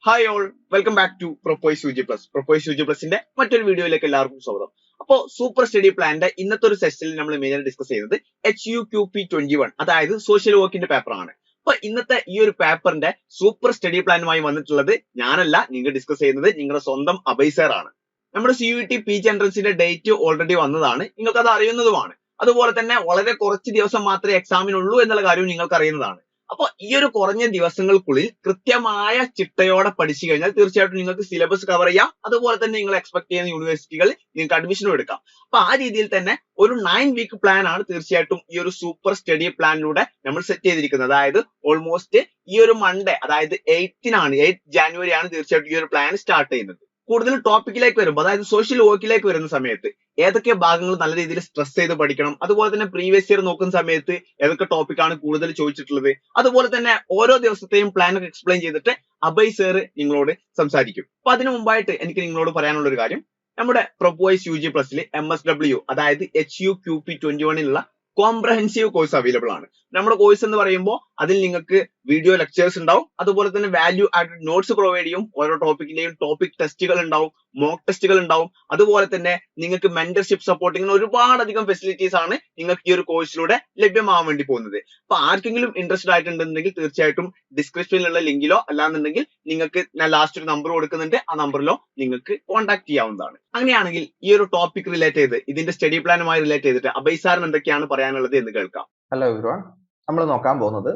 Hi all, welcome back to Propoise U G plus. Propoise U G പ്ലസിന്റെ മറ്റൊരു വീഡിയോയിലേക്ക് എല്ലാവർക്കും സ്വാഗതം. അപ്പോൾ സൂപ്പർ സ്റ്റഡി പ്ലാന്റെ ഇന്നത്തെ ഒരു സെഷനിൽ നമ്മൾ മെയിനായി ഡിസ്കസ് ചെയ്യുന്നത് HUQP21, അതായത് സോഷ്യൽ വർക്കിന്റെ പേപ്പർ ആണ്. അപ്പൊ ഇന്നത്തെ ഈ ഒരു പേപ്പറിന്റെ സൂപ്പർ സ്റ്റഡി പ്ലാനുമായി വന്നിട്ടുള്ളത് ഞാനല്ല, നിങ്ങൾ ഡിസ്കസ് ചെയ്യുന്നത് നിങ്ങളുടെ സ്വന്തം അബൈസർ ആണ്. നമ്മുടെ CUET PG എൻട്രൻസിന്റെ ഡേറ്റ് ഓൾറെഡി വന്നതാണ്, നിങ്ങൾക്ക് അത് അറിയുന്നതുമാണ്. അതുപോലെ തന്നെ വളരെ കുറച്ച് ദിവസം മാത്രമേ എക്സാമിനുള്ളൂ എന്നുള്ള കാര്യവും നിങ്ങൾക്ക് അറിയുന്നതാണ്. അപ്പൊ ഈ ഒരു കുറഞ്ഞ ദിവസങ്ങൾക്കുള്ളിൽ കൃത്യമായ ചിട്ടയോടെ പഠിച്ചു കഴിഞ്ഞാൽ തീർച്ചയായിട്ടും നിങ്ങൾക്ക് സിലബസ് കവർ ചെയ്യാം. അതുപോലെ തന്നെ നിങ്ങൾ എക്സ്പെക്ട് ചെയ്യുന്ന യൂണിവേഴ്സിറ്റികളിൽ നിങ്ങൾക്ക് അഡ്മിഷനും എടുക്കാം. അപ്പൊ ആ രീതിയിൽ തന്നെ ഒരു 9 വീക്ക് പ്ലാൻ ആണ് തീർച്ചയായിട്ടും ഈ ഒരു സൂപ്പർ സ്റ്റഡി പ്ലാനിലൂടെ നമ്മൾ സെറ്റ് ചെയ്തിരിക്കുന്നത്. അതായത് ഓൾമോസ്റ്റ് ഈ ഒരു മൺഡേ, അതായത് 8 ജാനുവരി ആണ് തീർച്ചയായിട്ടും ഈ ഒരു പ്ലാൻ സ്റ്റാർട്ട് ചെയ്യുന്നത്. കൂടുതൽ ടോപ്പിക്കിലേക്ക് വരുമ്പോൾ, അതായത് സോഷ്യൽ വർക്കിലേക്ക് വരുന്ന സമയത്ത് ഏതൊക്കെ ഭാഗങ്ങൾ നല്ല രീതിയിൽ സ്ട്രെസ് ചെയ്ത് പഠിക്കണം, അതുപോലെ തന്നെ പ്രീവിയസ് ഇയർ നോക്കുന്ന സമയത്ത് ഏതൊക്കെ ടോപ്പിക്കാണ് കൂടുതൽ ചോദിച്ചിട്ടുള്ളത്, അതുപോലെ തന്നെ ഓരോ ദിവസത്തെയും പ്ലാൻ ഒക്കെ എക്സ്പ്ലെയിൻ ചെയ്തിട്ട് അഭയ് സർ നിങ്ങളോട് സംസാരിക്കും. അപ്പൊ അതിനു മുമ്പായിട്ട് എനിക്ക് നിങ്ങളോട് പറയാനുള്ള ഒരു കാര്യം, നമ്മുടെ പ്രൊപ്പോയ്സ് യു ജി പ്ലസിൽ MSW, അതായത് HUQP21 കോംപ്രഹെൻസീവ് കോഴ്സ് അവൈലബിൾ ആണ്. നമ്മുടെ കോഴ്സ് എന്ന് പറയുമ്പോൾ അതിൽ നിങ്ങൾക്ക് വീഡിയോ ലെക്ചേഴ്സ് ഉണ്ടാവും, അതുപോലെ തന്നെ വാല്യൂ ആഡഡ് നോട്ട്സ് പ്രൊവൈഡ് ചെയ്യും, ഓരോ ടോപ്പിക്കിന്റെയും ടോപ്പിക് ടെസ്റ്റുകൾ ഉണ്ടാവും, മോക്ക് ടെസ്റ്റുകൾ ഉണ്ടാവും, അതുപോലെ തന്നെ നിങ്ങൾക്ക് മെന്റർഷിപ്പ് സപ്പോർട്ട്, ഇങ്ങനെ ഒരുപാടധികം ഫെസിലിറ്റീസ് ആണ് നിങ്ങൾക്ക് ഈ ഒരു കോഴ്സിലൂടെ ലഭ്യമാവാൻ വേണ്ടി പോകുന്നത്. അപ്പൊ ആർക്കെങ്കിലും ഇൻട്രസ്റ്റഡ് ആയിട്ടുണ്ടെങ്കിൽ തീർച്ചയായിട്ടും ഡിസ്ക്രിപ്ഷനിലുള്ള ലിങ്കിലോ അല്ലാന്നുണ്ടെങ്കിൽ നിങ്ങൾക്ക് ഞാൻ ലാസ്റ്റ് ഒരു നമ്പർ കൊടുക്കുന്നുണ്ട്, ആ നമ്പറിലോ നിങ്ങൾക്ക് കോൺടാക്ട് ചെയ്യാവുന്നതാണ്. അങ്ങനെയാണെങ്കിൽ ഈ ഒരു ടോപ്പിക് റിലേറ്റ് ചെയ്ത്, ഇതിന്റെ സ്റ്റഡി പ്ലാനുമായി റിലേറ്റ് ചെയ്തിട്ട് അഭയ് സാറിന് എന്തൊക്കെയാണ് പറയാനുള്ളത് എന്ന് കേൾക്കാം. ഹലോ എവരിവൺ, നമ്മൾ നോക്കാൻ പോകുന്നത്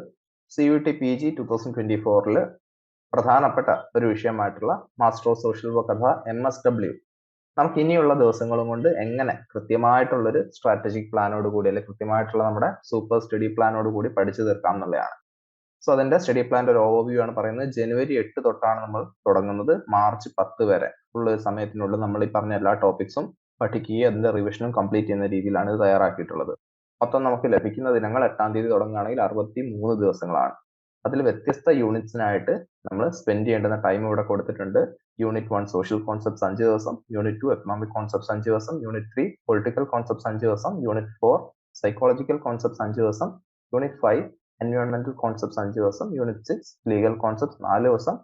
CUET PG 2024 പ്രധാനപ്പെട്ട ഒരു വിഷയമായിട്ടുള്ള മാസ്റ്റർ ഓഫ് സോഷ്യൽ വർക്ക് അഥവാ MSW നമുക്ക് ഇനിയുള്ള ദിവസങ്ങളും കൊണ്ട് എങ്ങനെ കൃത്യമായിട്ടുള്ളൊരു സ്ട്രാറ്റജിക് പ്ലാനോട് കൂടി, അല്ലെങ്കിൽ കൃത്യമായിട്ടുള്ള നമ്മുടെ സൂപ്പർ സ്റ്റഡി പ്ലാനോട് കൂടി പഠിച്ചു തീർക്കാം എന്നുള്ളതാണ്. സോ അതിന്റെ സ്റ്റഡി പ്ലാന്റെ ഒരു ഓവർവ്യൂ ആണ് പറയുന്നത്. ജനുവരി 8 തൊട്ടാണ് നമ്മൾ തുടങ്ങുന്നത്, മാർച്ച് 10 വരെ ഉള്ള സമയത്തിനുള്ളിൽ നമ്മൾ ഈ പറഞ്ഞ എല്ലാ ടോപ്പിക്സും പഠിക്കുകയും അതിന്റെ റിവിഷനും കംപ്ലീറ്റ് ചെയ്യുന്ന രീതിയിലാണ് ഇത് തയ്യാറാക്കിയിട്ടുള്ളത്. മൊത്തം നമുക്ക് ലഭിക്കുന്ന ദിനങ്ങൾ 8-ാം തീയതി തുടങ്ങുകയാണെങ്കിൽ 63 ദിവസങ്ങളാണ്. അതിൽ വ്യത്യസ്ത യൂണിറ്റ്സിനായിട്ട് നമ്മൾ സ്പെൻഡ് ചെയ്യേണ്ടുന്ന ടൈം ഇവിടെ കൊടുത്തിട്ടുണ്ട്. യൂണിറ്റ് 1 സോഷ്യൽ കോൺസെപ്റ്റ്സ് 5 ദിവസം, യൂണിറ്റ് 2 എക്കണോമിക് കോൺസെപ്റ്റ്സ് 5 ദിവസം, യൂണിറ്റ് 3 പൊളിറ്റിക്കൽ കോൺസെപ്റ്റ്സ് 5 ദിവസം, യൂണിറ്റ് 4 സൈക്കോളജിക്കൽ കോൺസെപ്റ്റ്സ് 5 ദിവസം, യൂണിറ്റ് 5 എൻവയോൺമെന്റൽ കോൺസെപ്റ്റ്സ് 5 ദിവസം, യൂണിറ്റ് 6 ലീഗൽ കോൺസെപ്റ്റ്സ് 4 ദിവസം,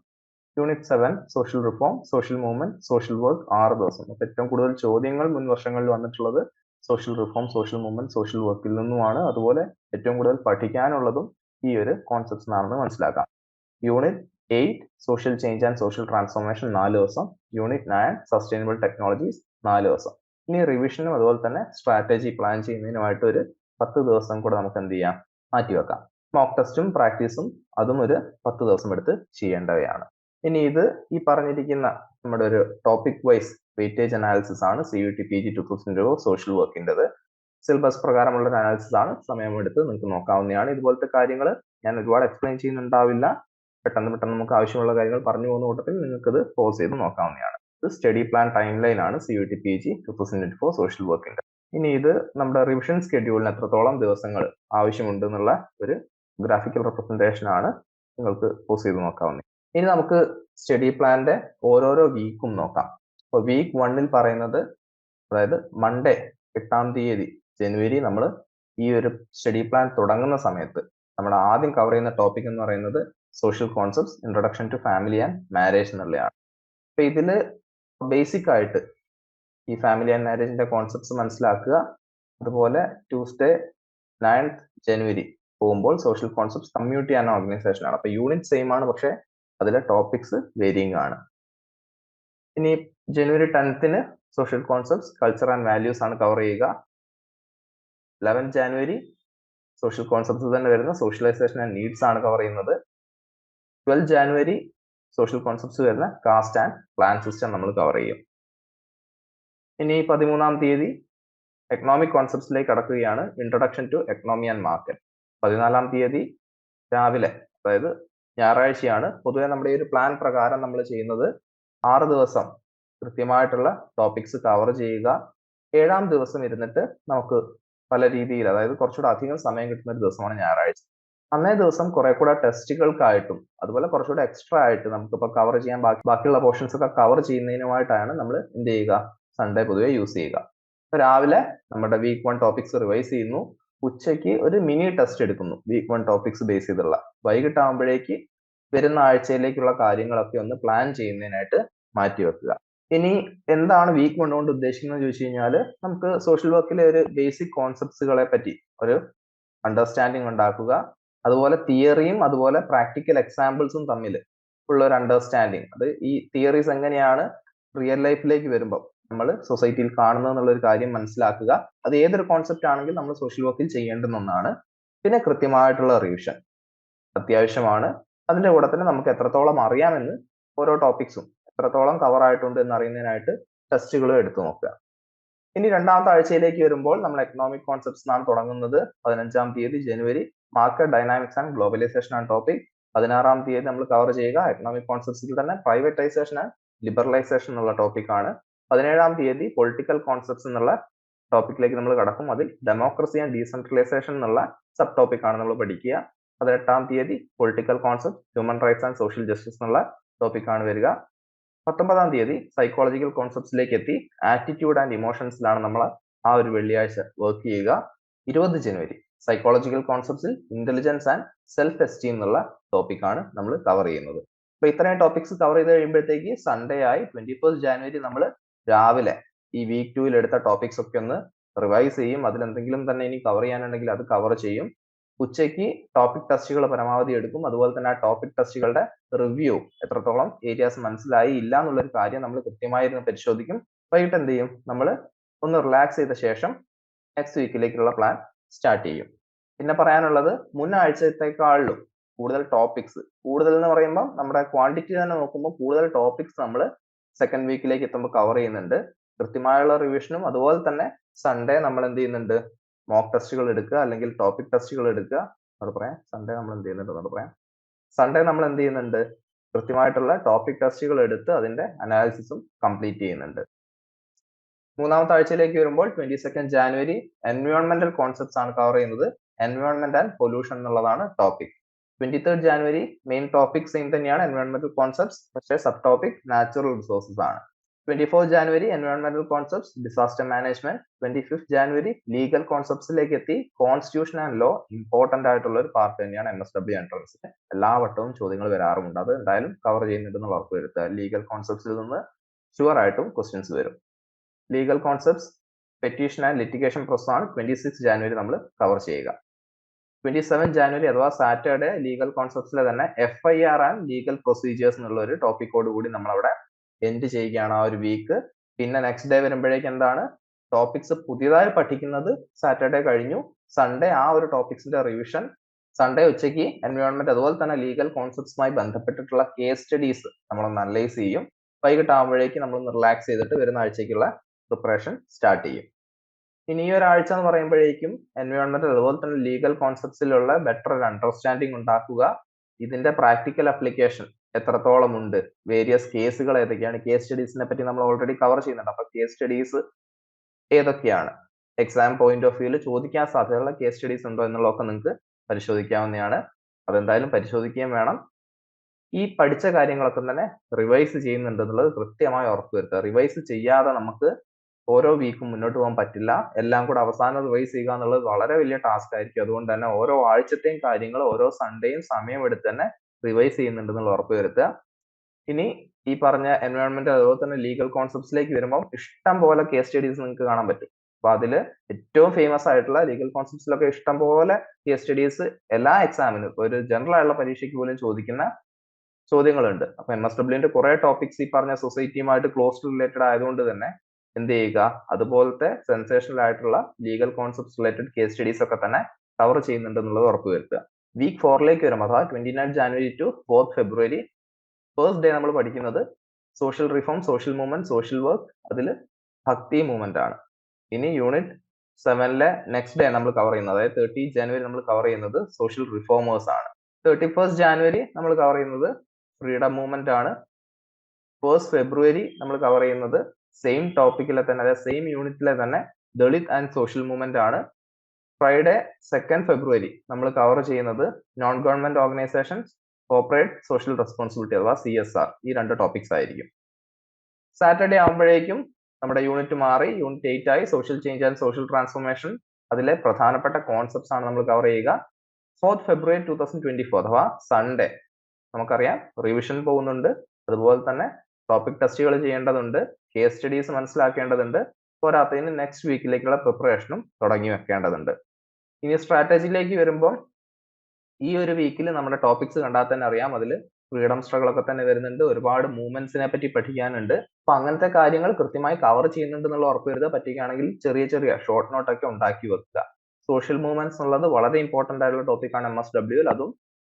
unit 7 social reform, social movement, social work 6 ദിവസം. അപ്പൊ ഏറ്റവും കൂടുതൽ ചോദ്യങ്ങൾ മുൻ വർഷങ്ങളിൽ വന്നിട്ടുള്ളത് social reform, social movement, social വർക്കിൽ നിന്നുമാണ്. അതുപോലെ ഏറ്റവും കൂടുതൽ പഠിക്കാനുള്ളതും ഈ ഒരു കോൺസെപ്റ്റ്സ് ആണെന്ന് മനസ്സിലാക്കാം. Unit 8 social change and social transformation 4 ദിവസം, യൂണിറ്റ് 9 സസ്റ്റൈനബിൾ ടെക്നോളജീസ് 4 ദിവസം. ഇനി റിവിഷനും അതുപോലെ തന്നെ സ്ട്രാറ്റജി പ്ലാൻ ചെയ്യുന്നതിനുമായിട്ട് ഒരു 10 ദിവസം കൂടെ നമുക്ക് എന്ത് ചെയ്യാം, മാറ്റിവെക്കാം. മോക്ക് ടെസ്റ്റും പ്രാക്ടീസും അതും ഒരു 10 ദിവസം എടുത്ത് ചെയ്യേണ്ടവയാണ്. ഇനി ഇത് ഈ പറഞ്ഞിരിക്കുന്ന നമ്മുടെ ഒരു ടോപ്പിക് വൈസ് വെയിറ്റേജ് അനാലിസിസ് ആണ് CUET PG 2024 സോഷ്യൽ വർക്കിൻ്റെത്. സിലബസ് പ്രകാരമുള്ള ഒരു അനാലിസിസ് ആണ്, സമയമെടുത്ത് നിങ്ങൾക്ക് നോക്കാവുന്നതാണ്. ഇതുപോലത്തെ കാര്യങ്ങൾ ഞാൻ ഒരുപാട് എക്സ്പ്ലെയിൻ ചെയ്യുന്നുണ്ടാവില്ല, പെട്ടെന്ന് നമുക്ക് ആവശ്യമുള്ള കാര്യങ്ങൾ പറഞ്ഞു പോകുന്ന കൂട്ടത്തിൽ നിങ്ങൾക്ക് ഇത് പോസ് ചെയ്ത് നോക്കാവുന്നതാണ്. ഇത് സ്റ്റഡി പ്ലാൻ ടൈം ലൈൻ ആണ് CUET PG 2024 സോഷ്യൽ വർക്കിന്റെ. ഇനി ഇത് നമ്മുടെ റിവിഷൻ സ്കെഡ്യൂളിന് എത്രത്തോളം ദിവസങ്ങൾ ആവശ്യമുണ്ട് എന്നുള്ള ഒരു ഗ്രാഫിക്കൽ റെപ്രസെന്റേഷൻ ആണ് നിങ്ങൾക്ക് പോസ് ചെയ്ത് നോക്കാവുന്നത്. ഇനി നമുക്ക് സ്റ്റഡി പ്ലാന്റെ ഓരോരോ വീക്കും നോക്കാം. അപ്പോൾ വീക്ക് 1 പറയുന്നത്, അതായത് മൺഡേ 8-ാം തീയതി ജനുവരി നമ്മൾ ഈ ഒരു സ്റ്റഡി പ്ലാൻ തുടങ്ങുന്ന സമയത്ത് നമ്മൾ ആദ്യം കവർ ചെയ്യുന്ന ടോപ്പിക് എന്ന് പറയുന്നത് social concepts, introduction to family and marriage എന്നുള്ളതാണ്. അപ്പൊ ഇതില് ബേസിക് ആയിട്ട് ഈ ഫാമിലി ആൻഡ് മാരേജിന്റെ കോൺസെപ്റ്റ്സ് മനസ്സിലാക്കുക. അതുപോലെ ട്യൂസ്ഡേ 9th ജനുവരി പോകുമ്പോൾ social concepts community and organisation ആണ്. അപ്പൊ യൂണിറ്റ് സെയിം ആണ്, പക്ഷെ അതിലെ ടോപ്പിക്സ് വേരിയിങ് ആണ്. ഇനി ജനുവരി 10th social concepts, culture and values ആണ് കവർ ചെയ്യുക. 11th ജാനുവരി സോഷ്യൽ കോൺസെപ്റ്റ്സ് തന്നെ വരുന്ന സോഷ്യലൈസേഷൻ ആൻഡ് നീഡ്സ് ആണ് കവർ ചെയ്യുന്നത്. 12th ജാനുവരി സോഷ്യൽ കോൺസെപ്റ്റ്സ് വരുന്ന കാസ്റ്റ് ആൻഡ് ക്ലാൻ സിസ്റ്റം നമ്മൾ കവർ ചെയ്യും. ഇനി 13-ാം തീയതി എക്കണോമിക് കോൺസെപ്റ്റ്സിലേക്ക് കടക്കുകയാണ്, introduction to economy and market. 14-ാം തീയതി രാവിലെ, അതായത് ഞായറാഴ്ചയാണ്, പൊതുവെ നമ്മുടെ ഈ ഒരു പ്ലാൻ പ്രകാരം നമ്മൾ ചെയ്യുന്നത് 6 ദിവസം കൃത്യമായിട്ടുള്ള ടോപ്പിക്സ് കവർ ചെയ്യുക. 7-ാം ദിവസം ഇരുന്നിട്ട് നമുക്ക് പല രീതിയിൽ, അതായത് കുറച്ചുകൂടെ അധികം സമയം കിട്ടുന്ന ഒരു ദിവസമാണ് ഞായറാഴ്ച. അന്നേ ദിവസം കുറെ കൂടെ ടെസ്റ്റുകൾക്കായിട്ടും അതുപോലെ കുറച്ചുകൂടെ എക്സ്ട്രാ ആയിട്ട് നമുക്കിപ്പോൾ കവർ ചെയ്യാൻ ബാക്കിയുള്ള പോർഷൻസ് ഒക്കെ കവർ ചെയ്യുന്നതിനുമായിട്ടാണ് നമ്മൾ എന്ത് ചെയ്യുക, സൺഡേ പൊതുവെ യൂസ് ചെയ്യുക. അപ്പൊ രാവിലെ നമ്മുടെ വീക്ക് 1 ടോപ്പിക്സ് റിവൈസ് ചെയ്യുന്നു, ഉച്ചയ്ക്ക് ഒരു മിനി ടെസ്റ്റ് എടുക്കുന്നു വീക്ക് 1 ടോപ്പിക്സ് ബേസ് ചെയ്തുള്ള. വൈകിട്ടാകുമ്പോഴേക്ക് വരുന്ന ആഴ്ചയിലേക്കുള്ള കാര്യങ്ങളൊക്കെ ഒന്ന് പ്ലാൻ ചെയ്യുന്നതിനായിട്ട് മാറ്റിവെക്കുക. ഇനി എന്താണ് വീക്ക് വൺ കൊണ്ട് ഉദ്ദേശിക്കുന്നത് ചോദിച്ചു കഴിഞ്ഞാൽ നമുക്ക് സോഷ്യൽ വർക്കിലെ ഒരു ബേസിക് കോൺസെപ്റ്റ്സുകളെ പറ്റി ഒരു അണ്ടർസ്റ്റാൻഡിങ് ഉണ്ടാക്കുക, അതുപോലെ തിയറിയും അതുപോലെ പ്രാക്ടിക്കൽ എക്സാമ്പിൾസും തമ്മിൽ ഉള്ള ഒരു അണ്ടർസ്റ്റാൻഡിങ്. അത് ഈ തിയറീസ് എങ്ങനെയാണ് റിയൽ ലൈഫിലേക്ക് വരുമ്പോൾ നമ്മൾ സൊസൈറ്റിയിൽ കാണുന്നത് എന്നുള്ള ഒരു കാര്യം മനസ്സിലാക്കുക. അത് ഏതൊരു കോൺസെപ്റ്റ് ആണെങ്കിൽ നമ്മൾ സോഷ്യൽ വർക്കിൽ ചെയ്യേണ്ടുന്ന ഒന്നാണ്. പിന്നെ കൃത്യമായിട്ടുള്ള റിവിഷൻ അത്യാവശ്യമാണ്. അതിന്റെ കൂടെ തന്നെ നമുക്ക് എത്രത്തോളം അറിയാമെന്ന് ഓരോ ടോപ്പിക്സും എത്രത്തോളം കവർ ആയിട്ടുണ്ട് എന്ന് അറിയുന്നതിനായിട്ട് ടെസ്റ്റുകളും എടുത്തു നോക്കുക. ഇനി രണ്ടാമത്തെ ആഴ്ചയിലേക്ക് വരുമ്പോൾ നമ്മൾ എക്കണോമിക് കോൺസെപ്റ്റ്സ് ആണ് തുടങ്ങുന്നത്. 15-ാം തീയതി ജനുവരി മാർക്കറ്റ് ഡൈനാമിക്സ് ആൻഡ് ഗ്ലോബലൈസേഷൻ ആണ് ടോപ്പിക്. 16-ാം തീയതി നമ്മൾ കവർ ചെയ്യുക എക്കണോമിക് കോൺസെപ്റ്റ്സിൽ തന്നെ പ്രൈവറ്റൈസേഷൻ ആൻഡ് ലിബറലൈസേഷൻ എന്നുള്ള ടോപ്പിക് ആണ്. 17-ാം തീയതി പൊളിറ്റിക്കൽ കോൺസെപ്റ്റ്സ് എന്നുള്ള ടോപ്പിക്കിലേക്ക് നമ്മൾ കടക്കും. അതിൽ ഡെമോക്രസി ആൻഡ് ഡീസെൻട്രലൈസേഷൻ എന്നുള്ള സബ് ടോപ്പിക് ആണ് നമ്മൾ പഠിക്കുക. 18-ാം തീയതി political concept human rights and social justice എന്നുള്ള ടോപ്പിക് ആണ് വരിക. 19-ാം തീയതി സൈക്കോളജിക്കൽ കോൺസെപ്റ്റ്സിലേക്ക് എത്തി ആറ്റിറ്റ്യൂഡ് ആൻഡ് ഇമോഷൻസിലാണ് നമ്മൾ ആ ഒരു വെള്ളിയാഴ്ച വർക്ക് ചെയ്യുക. 20 ജനുവരി സൈക്കോളജിക്കൽ കോൺസെപ്റ്റ്സിൽ ഇന്റലിജൻസ് ആൻഡ് സെൽഫ് എസ്റ്റീം എന്നുള്ള ടോപ്പിക് ആണ് നമ്മൾ കവർ ചെയ്യുന്നത്. അപ്പൊ ഇത്രയും ടോപ്പിക്സ് കവർ ചെയ്ത് കഴിയുമ്പോഴത്തേക്ക് സൺഡേ ആയി 21 ജാനുവരി നമ്മൾ രാവിലെ ഈ വീക്ക് 2 എടുത്ത ടോപ്പിക്സ് ഒക്കെ ഒന്ന് റിവൈസ് ചെയ്യും. അതിലെന്തെങ്കിലും തന്നെ ഇനി കവർ ചെയ്യാനുണ്ടെങ്കിൽ അത് കവർ ചെയ്യും. ഉച്ചയ്ക്ക് ടോപ്പിക് ടെസ്റ്റുകൾ പരമാവധി എടുക്കും. അതുപോലെ തന്നെ ആ ടോപ്പിക് ടെസ്റ്റുകളുടെ റിവ്യൂ എത്രത്തോളം ഏരിയാസ് മനസ്സിലായി ഇല്ല എന്നുള്ളൊരു കാര്യം നമ്മൾ കൃത്യമായിരുന്നു പരിശോധിക്കും. വൈകിട്ട് എന്ത് ചെയ്യും, നമ്മൾ ഒന്ന് റിലാക്സ് ചെയ്ത ശേഷം നെക്സ്റ്റ് വീക്കിലേക്കുള്ള പ്ലാൻ സ്റ്റാർട്ട് ചെയ്യും. പിന്നെ പറയാനുള്ളത് മുൻ ആഴ്ചത്തേക്കാളും കൂടുതൽ ടോപ്പിക്സ്, കൂടുതൽ എന്ന് പറയുമ്പോൾ നമ്മുടെ ക്വാണ്ടിറ്റി തന്നെ നോക്കുമ്പോൾ കൂടുതൽ ടോപ്പിക്സ് നമ്മൾ സെക്കൻഡ് വീക്കിലേക്ക് എത്തുമ്പോൾ കവർ ചെയ്യുന്നുണ്ട്. കൃത്യമായുള്ള റിവിഷനും അതുപോലെ തന്നെ സൺഡേ നമ്മൾ എന്ത് ചെയ്യുന്നുണ്ട്, മോക്ക് ടെസ്റ്റുകൾ എടുക്കുക അല്ലെങ്കിൽ ടോപ്പിക് ടെസ്റ്റുകൾ എടുക്കുക. അവിടെ പറയാം സൺഡേ നമ്മൾ എന്ത് ചെയ്യുന്നുണ്ട് എന്നോട് പറയാം. സൺഡേ നമ്മൾ എന്ത് ചെയ്യുന്നുണ്ട്, കൃത്യമായിട്ടുള്ള ടോപ്പിക് ടെസ്റ്റുകൾ എടുത്ത് അതിന്റെ അനാലിസിസും കംപ്ലീറ്റ് ചെയ്യുന്നുണ്ട്. മൂന്നാമത്തെ ആഴ്ചയിലേക്ക് വരുമ്പോൾ 22 ജാനുവരി എൻവയോൺമെന്റൽ കോൺസെപ്റ്റ്സ് ആണ് കവർ ചെയ്യുന്നത്. എൻവയോൺമെന്റ് ആൻഡ് പൊല്യൂഷൻ എന്നുള്ളതാണ് topic. 23 January main topic same തന്നെയാണ്, എൻവയോൺമെന്റൽ കോൺസെപ്റ്റ്സ്, പക്ഷേ സബ് ടോപ്പിക് നാച്ചുറൽ റിസോഴ്സസ് ആണ്. 24 ജാനുവരി എൻവയോൺമെന്റൽ concepts disaster management. 25 January legal കോൺസെപ്റ്റ്സിലേക്ക് എത്തി. കോൺസ്റ്റിറ്റ്യൂഷൻ ആൻഡ് ലോ ഇമ്പോർട്ടന്റ് ആയിട്ടുള്ള ഒരു പാർട്ട് തന്നെയാണ് MSW എൻട്രൻസിന്. എല്ലാ വട്ടവും ചോദ്യങ്ങൾ വരാറുമുണ്ട്, അത് എന്തായാലും കവർ ചെയ്യുന്നുണ്ടെന്ന് ഉറപ്പുവരുത്തുക. ലീഗൽ കോൺസെപ്റ്റ്സിൽ നിന്ന് ഷുവർ ആയിട്ടും ക്വസ്റ്റ്യൻസ് വരും. Legal concepts petition and litigation process ആണ് 26 ജാനുവരി നമ്മൾ കവർ ചെയ്യുക. 27 ജാനുവരി അഥവാ സാറ്റർഡേ ലീഗൽ കോൺസെപ്റ്റ്സിലെ തന്നെ FIR ആൻഡ് ലീഗൽ പ്രൊസീജിയേഴ്സ് എന്നുള്ള ഒരു ടോപ്പിക്കോട് കൂടി നമ്മൾ അവിടെ എൻഡ് ചെയ്യുകയാണ് ആ ഒരു വീക്ക്. പിന്നെ നെക്സ്റ്റ് ഡേ വരുമ്പോഴേക്ക് എന്താണ് ടോപ്പിക്സ് പുതിയതായി പഠിക്കുന്നത് സാറ്റർഡേ കഴിഞ്ഞു. സൺഡേ ആ ഒരു ടോപ്പിക്സിന്റെ റിവിഷൻ, സൺഡേ ഉച്ചയ്ക്ക് എൻവയോൺമെന്റ് അതുപോലെ തന്നെ ലീഗൽ കോൺസെപ്റ്റ്സുമായി ബന്ധപ്പെട്ടിട്ടുള്ള കേസ് സ്റ്റഡീസ് നമ്മളൊന്ന് അനലൈസ് ചെയ്യും. വൈകിട്ട് ആകുമ്പോഴേക്ക് നമ്മളൊന്ന് റിലാക്സ് ചെയ്തിട്ട് വരുന്ന ആഴ്ചയ്ക്കുള്ള പ്രിപ്പറേഷൻ സ്റ്റാർട്ട് ചെയ്യും. ഇനി ഈ ഒരാഴ്ച എന്ന് പറയുമ്പോഴേക്കും എൻവയോൺമെന്റ് അതുപോലെ തന്നെ ലീഗൽ കോൺസെപ്റ്റ്സിലുള്ള ബെറ്റർ ഒരു അണ്ടർസ്റ്റാൻഡിങ് ഉണ്ടാക്കുക. ഇതിന്റെ പ്രാക്ടിക്കൽ അപ്ലിക്കേഷൻ എത്രത്തോളം ഉണ്ട്, വേരിയസ് കേസുകൾ ഏതൊക്കെയാണ്, കേസ് സ്റ്റഡീസിനെ പറ്റി നമ്മൾ ഓൾറെഡി കവർ ചെയ്യുന്നുണ്ട്. അപ്പൊ കേസ് സ്റ്റഡീസ് ഏതൊക്കെയാണ്, എക്സാം പോയിന്റ് ഓഫ് വ്യൂവിൽ ചോദിക്കാൻ സാധ്യതയുള്ള കേസ് സ്റ്റഡീസ് ഉണ്ടോ എന്നുള്ളതൊക്കെ നിങ്ങൾക്ക് പരിശോധിക്കാവുന്നതാണ്. അതെന്തായാലും പരിശോധിക്കുകയും വേണം. ഈ പഠിച്ച കാര്യങ്ങളൊക്കെ തന്നെ റിവൈസ് ചെയ്യുന്നുണ്ട് എന്നുള്ളത് കൃത്യമായി ഉറപ്പുവരുത്തുക. റിവൈസ് ചെയ്യാതെ നമുക്ക് ഓരോ വീക്കും മുന്നോട്ട് പോകാൻ പറ്റില്ല. എല്ലാം കൂടെ അവസാനം റിവൈസ് ചെയ്യുക എന്നുള്ളത് വളരെ വലിയ ടാസ്ക് ആയിരിക്കും. അതുകൊണ്ട് തന്നെ ഓരോ ആഴ്ചത്തെയും കാര്യങ്ങൾ ഓരോ സൺഡേയും സമയമെടുത്ത് തന്നെ റിവൈസ് ചെയ്യുന്നുണ്ട് എന്നുള്ള ഉറപ്പുവരുത്തുക. ഇനി ഈ പറഞ്ഞ എൻവയോൺമെന്റ് അതുപോലെ തന്നെ ലീഗൽ കോൺസെപ്റ്റ്സിലേക്ക് വരുമ്പോൾ ഇഷ്ടം പോലെ കേസ് സ്റ്റഡീസ് നിങ്ങൾക്ക് കാണാൻ പറ്റും. അപ്പൊ അതിൽ ഏറ്റവും ഫേമസ് ആയിട്ടുള്ള ലീഗൽ കോൺസെപ്റ്റ്സിലൊക്കെ ഇഷ്ടം പോലെ കേസ് സ്റ്റഡീസ് എല്ലാ എക്സാമിനും ഇപ്പൊ ഒരു ജനറൽ ആയിട്ടുള്ള പരീക്ഷയ്ക്ക് പോലും ചോദിക്കുന്ന ചോദ്യങ്ങളുണ്ട്. അപ്പൊ MSWന്റെ കുറെ ടോപ്പിക്സ് ഈ പറഞ്ഞ സൊസൈറ്റിയുമായിട്ട് ക്ലോസ് റിലേറ്റഡ് ആയതുകൊണ്ട് തന്നെ എന്ത് ചെയ്യുക, അതുപോലത്തെ സെൻസേഷണൽ ആയിട്ടുള്ള legal concepts related case studies ഒക്കെ തന്നെ കവർ ചെയ്യുന്നുണ്ട് എന്നുള്ളത് ഉറപ്പുവരുത്തുക. വീക്ക് 4ലേക്ക് വരും, അഥവാ 29 ജാനുവരി ടു 4 ഫെബ്രുവരി. ഫസ്റ്റ് ഡേ നമ്മൾ പഠിക്കുന്നത് social reform, social movement, social work, അതിൽ ഭക്തി മൂവ്മെന്റ് ആണ്. ഇനി യൂണിറ്റ് 7ലെ നെക്സ്റ്റ് ഡേ നമ്മൾ കവർ ചെയ്യുന്നത്, അതായത് 30 ജാനുവരി നമ്മൾ കവർ ചെയ്യുന്നത് സോഷ്യൽ റിഫോമേഴ്സ് ആണ്. 31 ജാനുവരി നമ്മൾ കവർ ചെയ്യുന്നത് ഫ്രീഡം മൂവ്മെന്റ് ആണ്. 1 ഫെബ്രുവരി നമ്മൾ കവർ ചെയ്യുന്നത് സെയിം ടോപ്പിക്കിലെ തന്നെ, അതായത് സെയിം യൂണിറ്റിലെ തന്നെ ദളിത് ആൻഡ് സോഷ്യൽ മൂവ്മെന്റ് ആണ്. ഫ്രൈഡേ 2 ഫെബ്രുവരി നമ്മൾ കവർ ചെയ്യുന്നത് non government organisations, corporate social responsibility അഥവാ CSR, ഈ 2 ടോപ്പിക്സ് ആയിരിക്കും. സാറ്റർഡേ ആകുമ്പോഴേക്കും നമ്മുടെ യൂണിറ്റ് മാറി, യൂണിറ്റ് 8 ആയി, social change and social transformation. അതിലെ പ്രധാനപ്പെട്ട കോൺസെപ്റ്റ്സ് ആണ് നമ്മൾ കവർ ചെയ്യുക. 4 ഫെബ്രുവരി 2024 അഥവാ സൺഡേ നമുക്കറിയാം റിവിഷൻ പോകുന്നുണ്ട്, അതുപോലെ തന്നെ ടോപ്പിക് ടെസ്റ്റുകൾ ചെയ്യേണ്ടതുണ്ട്, കേസ് സ്റ്റഡീസ് മനസ്സിലാക്കേണ്ടതുണ്ട്, പോരാത്തതിന് നെക്സ്റ്റ് വീക്കിലേക്കുള്ള പ്രിപ്പറേഷനും തുടങ്ങി വെക്കേണ്ടതുണ്ട്. ഇനി സ്ട്രാറ്റജിയിലേക്ക് വരുമ്പോൾ ഈ ഒരു വീക്കിൽ നമ്മുടെ ടോപ്പിക്സ് കണ്ടാൽ തന്നെ അറിയാം, അതിൽ ഫ്രീഡം സ്ട്രഗിൾ ഒക്കെ തന്നെ വരുന്നുണ്ട്, ഒരുപാട് മൂവ്മെന്റ്സിനെ പറ്റി പഠിക്കാനുണ്ട്. അപ്പൊ അങ്ങനത്തെ കാര്യങ്ങൾ കൃത്യമായി കവർ ചെയ്യുന്നുണ്ട് എന്നുള്ള ഉറപ്പ് വരുത്തുക. പറ്റുകയാണെങ്കിൽ ചെറിയ ചെറിയ ഷോർട്ട് നോട്ട് ഒക്കെ ഉണ്ടാക്കി വെക്കുക. സോഷ്യൽ മൂവ്മെന്റ്സ് എന്നുള്ളത് വളരെ ഇമ്പോർട്ടന്റ് ആയിട്ടുള്ള ടോപ്പിക്കാണ് MSW. അതും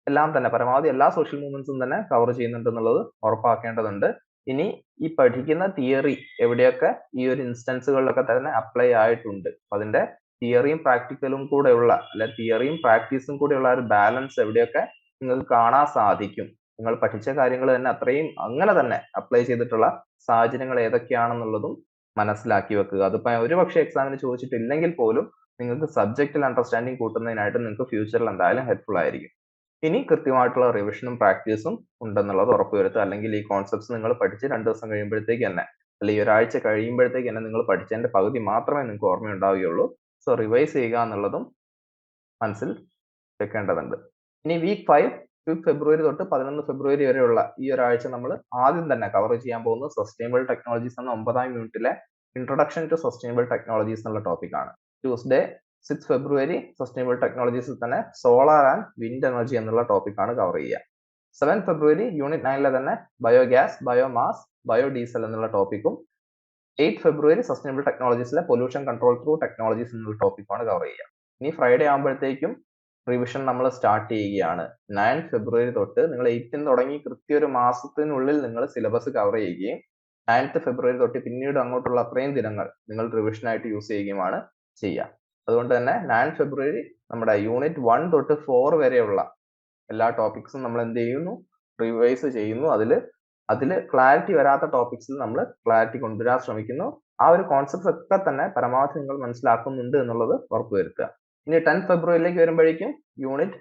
എല്ലാം തന്നെ പരമാവധി എല്ലാ സോഷ്യൽ മൂവ്മെന്റ്സും തന്നെ കവർ ചെയ്യുന്നുണ്ട് എന്നുള്ളത് ഉറപ്പാക്കേണ്ടതുണ്ട്. ഇനി ഈ പഠിക്കുന്ന തിയറി എവിടെയൊക്കെ ഈ ഒരു ഇൻസ്റ്റൻസുകളിലൊക്കെ തന്നെ അപ്ലൈ ആയിട്ടുണ്ട്, അതിന്റെ തിയറിയും പ്രാക്ടിക്കലും കൂടെയുള്ള അല്ലെ തിയറിയും പ്രാക്ടീസും കൂടെയുള്ള ഒരു ബാലൻസ് എവിടെയൊക്കെ നിങ്ങൾക്ക് കാണാൻ സാധിക്കും, നിങ്ങൾ പഠിച്ച കാര്യങ്ങൾ തന്നെ അത്രയും അങ്ങനെ തന്നെ അപ്ലൈ ചെയ്തിട്ടുള്ള സാഹചര്യങ്ങൾ ഏതൊക്കെയാണെന്നുള്ളതും മനസ്സിലാക്കി വെക്കുക. അതിപ്പോ ഒരുപക്ഷെ എക്സാമിന് ചോദിച്ചിട്ടില്ലെങ്കിൽ പോലും നിങ്ങൾക്ക് സബ്ജക്റ്റിൽ അണ്ടർസ്റ്റാൻഡിങ് കൂട്ടുന്നതിനായിട്ട് നിങ്ങൾക്ക് ഫ്യൂച്ചറിൽ എന്തായാലും ഹെൽപ്ഫുൾ ആയിരിക്കും. ഇനി കൃത്യമായിട്ടുള്ള റിവിഷനും പ്രാക്ടീസും ഉണ്ടെന്നുള്ളത് ഉറപ്പുവരുത്തുക. അല്ലെങ്കിൽ ഈ കോൺസെപ്റ്റ്സ് നിങ്ങൾ പഠിച്ച് 2 ദിവസം കഴിയുമ്പോഴത്തേക്ക് തന്നെ അല്ലെങ്കിൽ ഒരാഴ്ച കഴിയുമ്പോഴത്തേക്ക് തന്നെ നിങ്ങൾ പഠിച്ചതിന്റെ പകുതി മാത്രമേ നിങ്ങൾക്ക് ഓർമ്മയുണ്ടാവുകയുള്ളൂ. സോ റിവൈസ് ചെയ്യുക എന്നുള്ളതും മനസ്സിൽ വെക്കേണ്ടതുണ്ട്. ഇനി വീക്ക് 5 5 ഫെബ്രുവരി തൊട്ട് 11 ഫെബ്രുവരി വരെയുള്ള ഈ ഒരാഴ്ച നമ്മൾ ആദ്യം തന്നെ കവർ ചെയ്യാൻ പോകുന്നത് സസ്റ്റൈനബിൾ ടെക്നോളജീസ് എന്ന 9ാം യൂണിറ്റിലെ ഇൻട്രൊഡക്ഷൻ ടു സസ്റ്റൈനബിൾ ടെക്നോളജീസ് എന്നുള്ള ടോപ്പിക്കാണ്. ട്യൂസ്ഡേ 6 ഫെബ്രുവരി സസ്റ്റൈനബിൾ ടെക്നോളജീസിൽ തന്നെ സോളാർ ആൻഡ് വിൻഡ് എനർജി എന്നുള്ള ടോപ്പിക്കാണ് കവർ ചെയ്യുക. 7 ഫെബ്രുവരി യൂണിറ്റ് 9ലെ തന്നെ ബയോഗ്യാസ്, ബയോമാസ്, ബയോഡീസൽ എന്നുള്ള ടോപ്പിക്കും 8 ഫെബ്രുവരി സസ്റ്റൈനബിൾ ടെക്നോളജീസിലെ പൊല്യൂഷൻ കൺട്രോൾ ത്രൂ ടെക്നോളജീസ് എന്നുള്ള ടോപ്പിക്കാണ് കവർ ചെയ്യുക. ഇനി ഫ്രൈഡേ ആകുമ്പോഴത്തേക്കും റിവിഷൻ നമ്മൾ സ്റ്റാർട്ട് ചെയ്യുകയാണ്. 9 ഫെബ്രുവരി തൊട്ട് നിങ്ങൾ 8 തുടങ്ങി കൃത്യ ഒരു മാസത്തിനുള്ളിൽ നിങ്ങൾ സിലബസ് കവർ ചെയ്യുകയും 9th ഫെബ്രുവരി തൊട്ട് പിന്നീട് അങ്ങോട്ടുള്ള അത്രയും ദിനങ്ങൾ നിങ്ങൾ റിവിഷനായിട്ട് യൂസ് ചെയ്യുകയുമാണ് ചെയ്യുക. അതുകൊണ്ട് തന്നെ 9 ഫെബ്രുവരി നമ്മുടെ യൂണിറ്റ് 1 തൊട്ട് 4 വരെയുള്ള എല്ലാ ടോപ്പിക്സും നമ്മൾ എന്ത് ചെയ്യുന്നു, റിവൈസ് ചെയ്യുന്നു. അതില് ക്ലാരിറ്റി വരാത്ത ടോപ്പിക്സിൽ നമ്മൾ ക്ലാരിറ്റി കൊണ്ടുവരാൻ ശ്രമിക്കുന്നു. ആ ഒരു കോൺസെപ്റ്റ് ഒക്കെ തന്നെ പരമാവധി നിങ്ങൾ മനസ്സിലാക്കുന്നുണ്ട് എന്നുള്ളത് ഉറപ്പുവരുത്തുക. ഇനി 10 ഫെബ്രുവരിയിലേക്ക് വരുമ്പോഴേക്കും യൂണിറ്റ്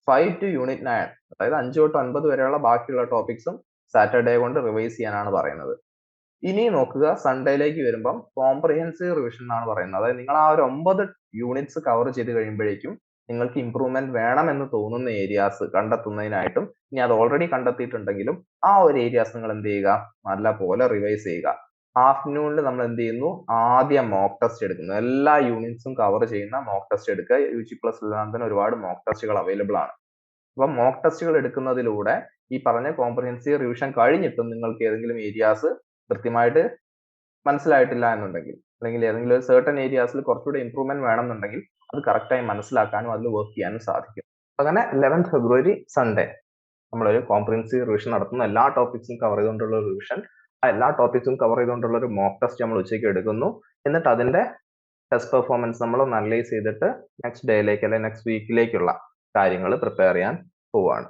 5 ടു യൂണിറ്റ് 9, അതായത് 5 തൊട്ട് 9 വരെയുള്ള ബാക്കിയുള്ള ടോപ്പിക്സും സാറ്റർഡേ കൊണ്ട് റിവൈസ് ചെയ്യാനാണ് പറയുന്നത്. ഇനി നോക്കുക, സൺഡേയിലേക്ക് വരുമ്പം കോംപ്രിഹെൻസീവ് റിവിഷൻ എന്നാണ് പറയുന്നത്. അതായത് നിങ്ങൾ ആ ഒരു 9 യൂണിറ്റ്സ് കവർ ചെയ്ത് കഴിയുമ്പോഴേക്കും നിങ്ങൾക്ക് ഇംപ്രൂവ്മെന്റ് വേണമെന്ന് തോന്നുന്ന ഏരിയാസ് കണ്ടെത്തുന്നതിനായിട്ടും, ഇനി അത് ഓൾറെഡി കണ്ടെത്തിയിട്ടുണ്ടെങ്കിലും ആ ഒരു ഏരിയാസ് നിങ്ങൾ എന്ത് ചെയ്യുക, നല്ല പോലെ റിവൈസ് ചെയ്യുക. ആഫ്റ്റർനൂണിൽ നമ്മൾ എന്ത് ചെയ്യുന്നു, ആദ്യം മോക്ക് ടെസ്റ്റ് എടുക്കുന്നു. എല്ലാ യൂണിറ്റ്സും കവർ ചെയ്യുന്ന മോക്ക് ടെസ്റ്റ് എടുക്കുക. UG+ തന്നെ ഒരുപാട് മോക്ക് ടെസ്റ്റുകൾ അവൈലബിൾ ആണ്. അപ്പൊ മോക്ക് ടെസ്റ്റുകൾ എടുക്കുന്നതിലൂടെ ഈ പറഞ്ഞ കോംപ്രിഹെൻസീവ് റിവിഷൻ കഴിഞ്ഞിട്ടും നിങ്ങൾക്ക് ഏതെങ്കിലും ഏരിയാസ് കൃത്യമായിട്ട് മനസ്സിലായിട്ടില്ല എന്നുണ്ടെങ്കിൽ, അല്ലെങ്കിൽ ഏതെങ്കിലും ഒരു സർട്ടൺ ഏരിയാസിൽ കുറച്ചുകൂടെ ഇംപ്രൂവ്മെന്റ് വേണമെന്നുണ്ടെങ്കിൽ അത് കറക്റ്റായി മനസ്സിലാക്കാനും അതിൽ വർക്ക് ചെയ്യാനും സാധിക്കും. അങ്ങനെ 11 ഫെബ്രുവരി സൺഡേ നമ്മളൊരു കോംപ്രിഹെൻസീവ് റിവിഷൻ നടത്തുന്നു. എല്ലാ ടോപ്പിക്സും കവർ ചെയ്തുകൊണ്ടുള്ള ഒരു റിവിഷൻ, ആ എല്ലാ ടോപ്പിക്സും കവർ ചെയ്തുകൊണ്ടുള്ള ഒരു മോക്ക് ടെസ്റ്റ് നമ്മൾ ഉച്ചയ്ക്ക് എടുക്കുന്നു. എന്നിട്ട് അതിന്റെ ടെസ്റ്റ് പെർഫോമൻസ് നമ്മൾ ഒന്ന് അനലൈസ് ചെയ്തിട്ട് നെക്സ്റ്റ് ഡേയിലേക്ക് അല്ലെങ്കിൽ നെക്സ്റ്റ് വീക്കിലേക്കുള്ള കാര്യങ്ങൾ പ്രിപ്പയർ ചെയ്യാൻ പോവുകയാണ്.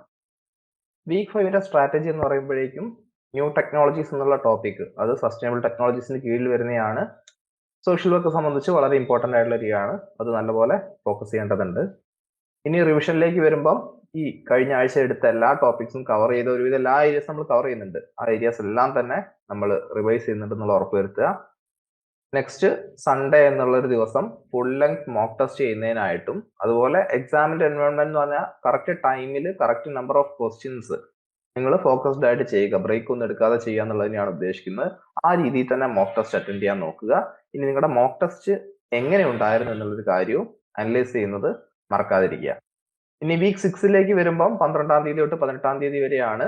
വീക്ക് 5ന്റെ സ്ട്രാറ്റജി എന്ന് പറയുമ്പോഴേക്കും ന്യൂ ടെക്നോളജീസ് എന്നുള്ള ടോപ്പിക്, അത് സസ്റ്റൈനബിൾ ടെക്നോളജീസിന് കീഴിൽ വരുന്നതാണ്. സോഷ്യൽ വർക്ക് സംബന്ധിച്ച് വളരെ ഇമ്പോർട്ടന്റ് ആയിട്ടുള്ള ഏരിയയാണ്, അത് നല്ലപോലെ ഫോക്കസ് ചെയ്യേണ്ടതുണ്ട്. ഇനി റിവിഷനിലേക്ക് വരുമ്പം ഈ കഴിഞ്ഞ ആഴ്ച എടുത്ത എല്ലാ ടോപ്പിക്സും കവർ ചെയ്ത ഒരുവിധം എല്ലാ ഏരിയാസ് നമ്മൾ കവർ ചെയ്യുന്നുണ്ട്. ആ ഏരിയാസ് എല്ലാം തന്നെ നമ്മൾ റിവൈസ് ചെയ്യുന്നുണ്ട് എന്നുള്ള ഉറപ്പ് വരുത്തുക. നെക്സ്റ്റ് സൺഡേ എന്നുള്ളൊരു ദിവസം ഫുൾ ലെങ്ത് മോക്ക് ടെസ്റ്റ് ചെയ്യുന്നതിനായിട്ടും, അതുപോലെ എക്സാമിന്റെ എൻവയോൺമെന്റ് എന്ന് പറഞ്ഞാൽ കറക്റ്റ് ടൈമിൽ കറക്റ്റ് നമ്പർ ഓഫ് ക്വസ്റ്റ്യൻസ് നിങ്ങൾ ഫോക്കസ്ഡ് ആയിട്ട് ചെയ്യുക, ബ്രേക്ക് ഒന്നും എടുക്കാതെ ചെയ്യുക എന്നുള്ളത് തന്നെയാണ് ഉദ്ദേശിക്കുന്നത്. ആ രീതിയിൽ തന്നെ മോക്ക് ടെസ്റ്റ് അറ്റൻഡ് ചെയ്യാൻ നോക്കുക. ഇനി നിങ്ങളുടെ മോക്ക് ടെസ്റ്റ് എങ്ങനെ ഉണ്ടായിരുന്നു എന്നുള്ളൊരു കാര്യവും അനലൈസ് ചെയ്യുന്നത് മറക്കാതിരിക്കുക. ഇനി വീക്ക് 6ലേക്ക് വരുമ്പം 12ാം തീയതി തൊട്ട് 18ാം തീയതി വരെയാണ്.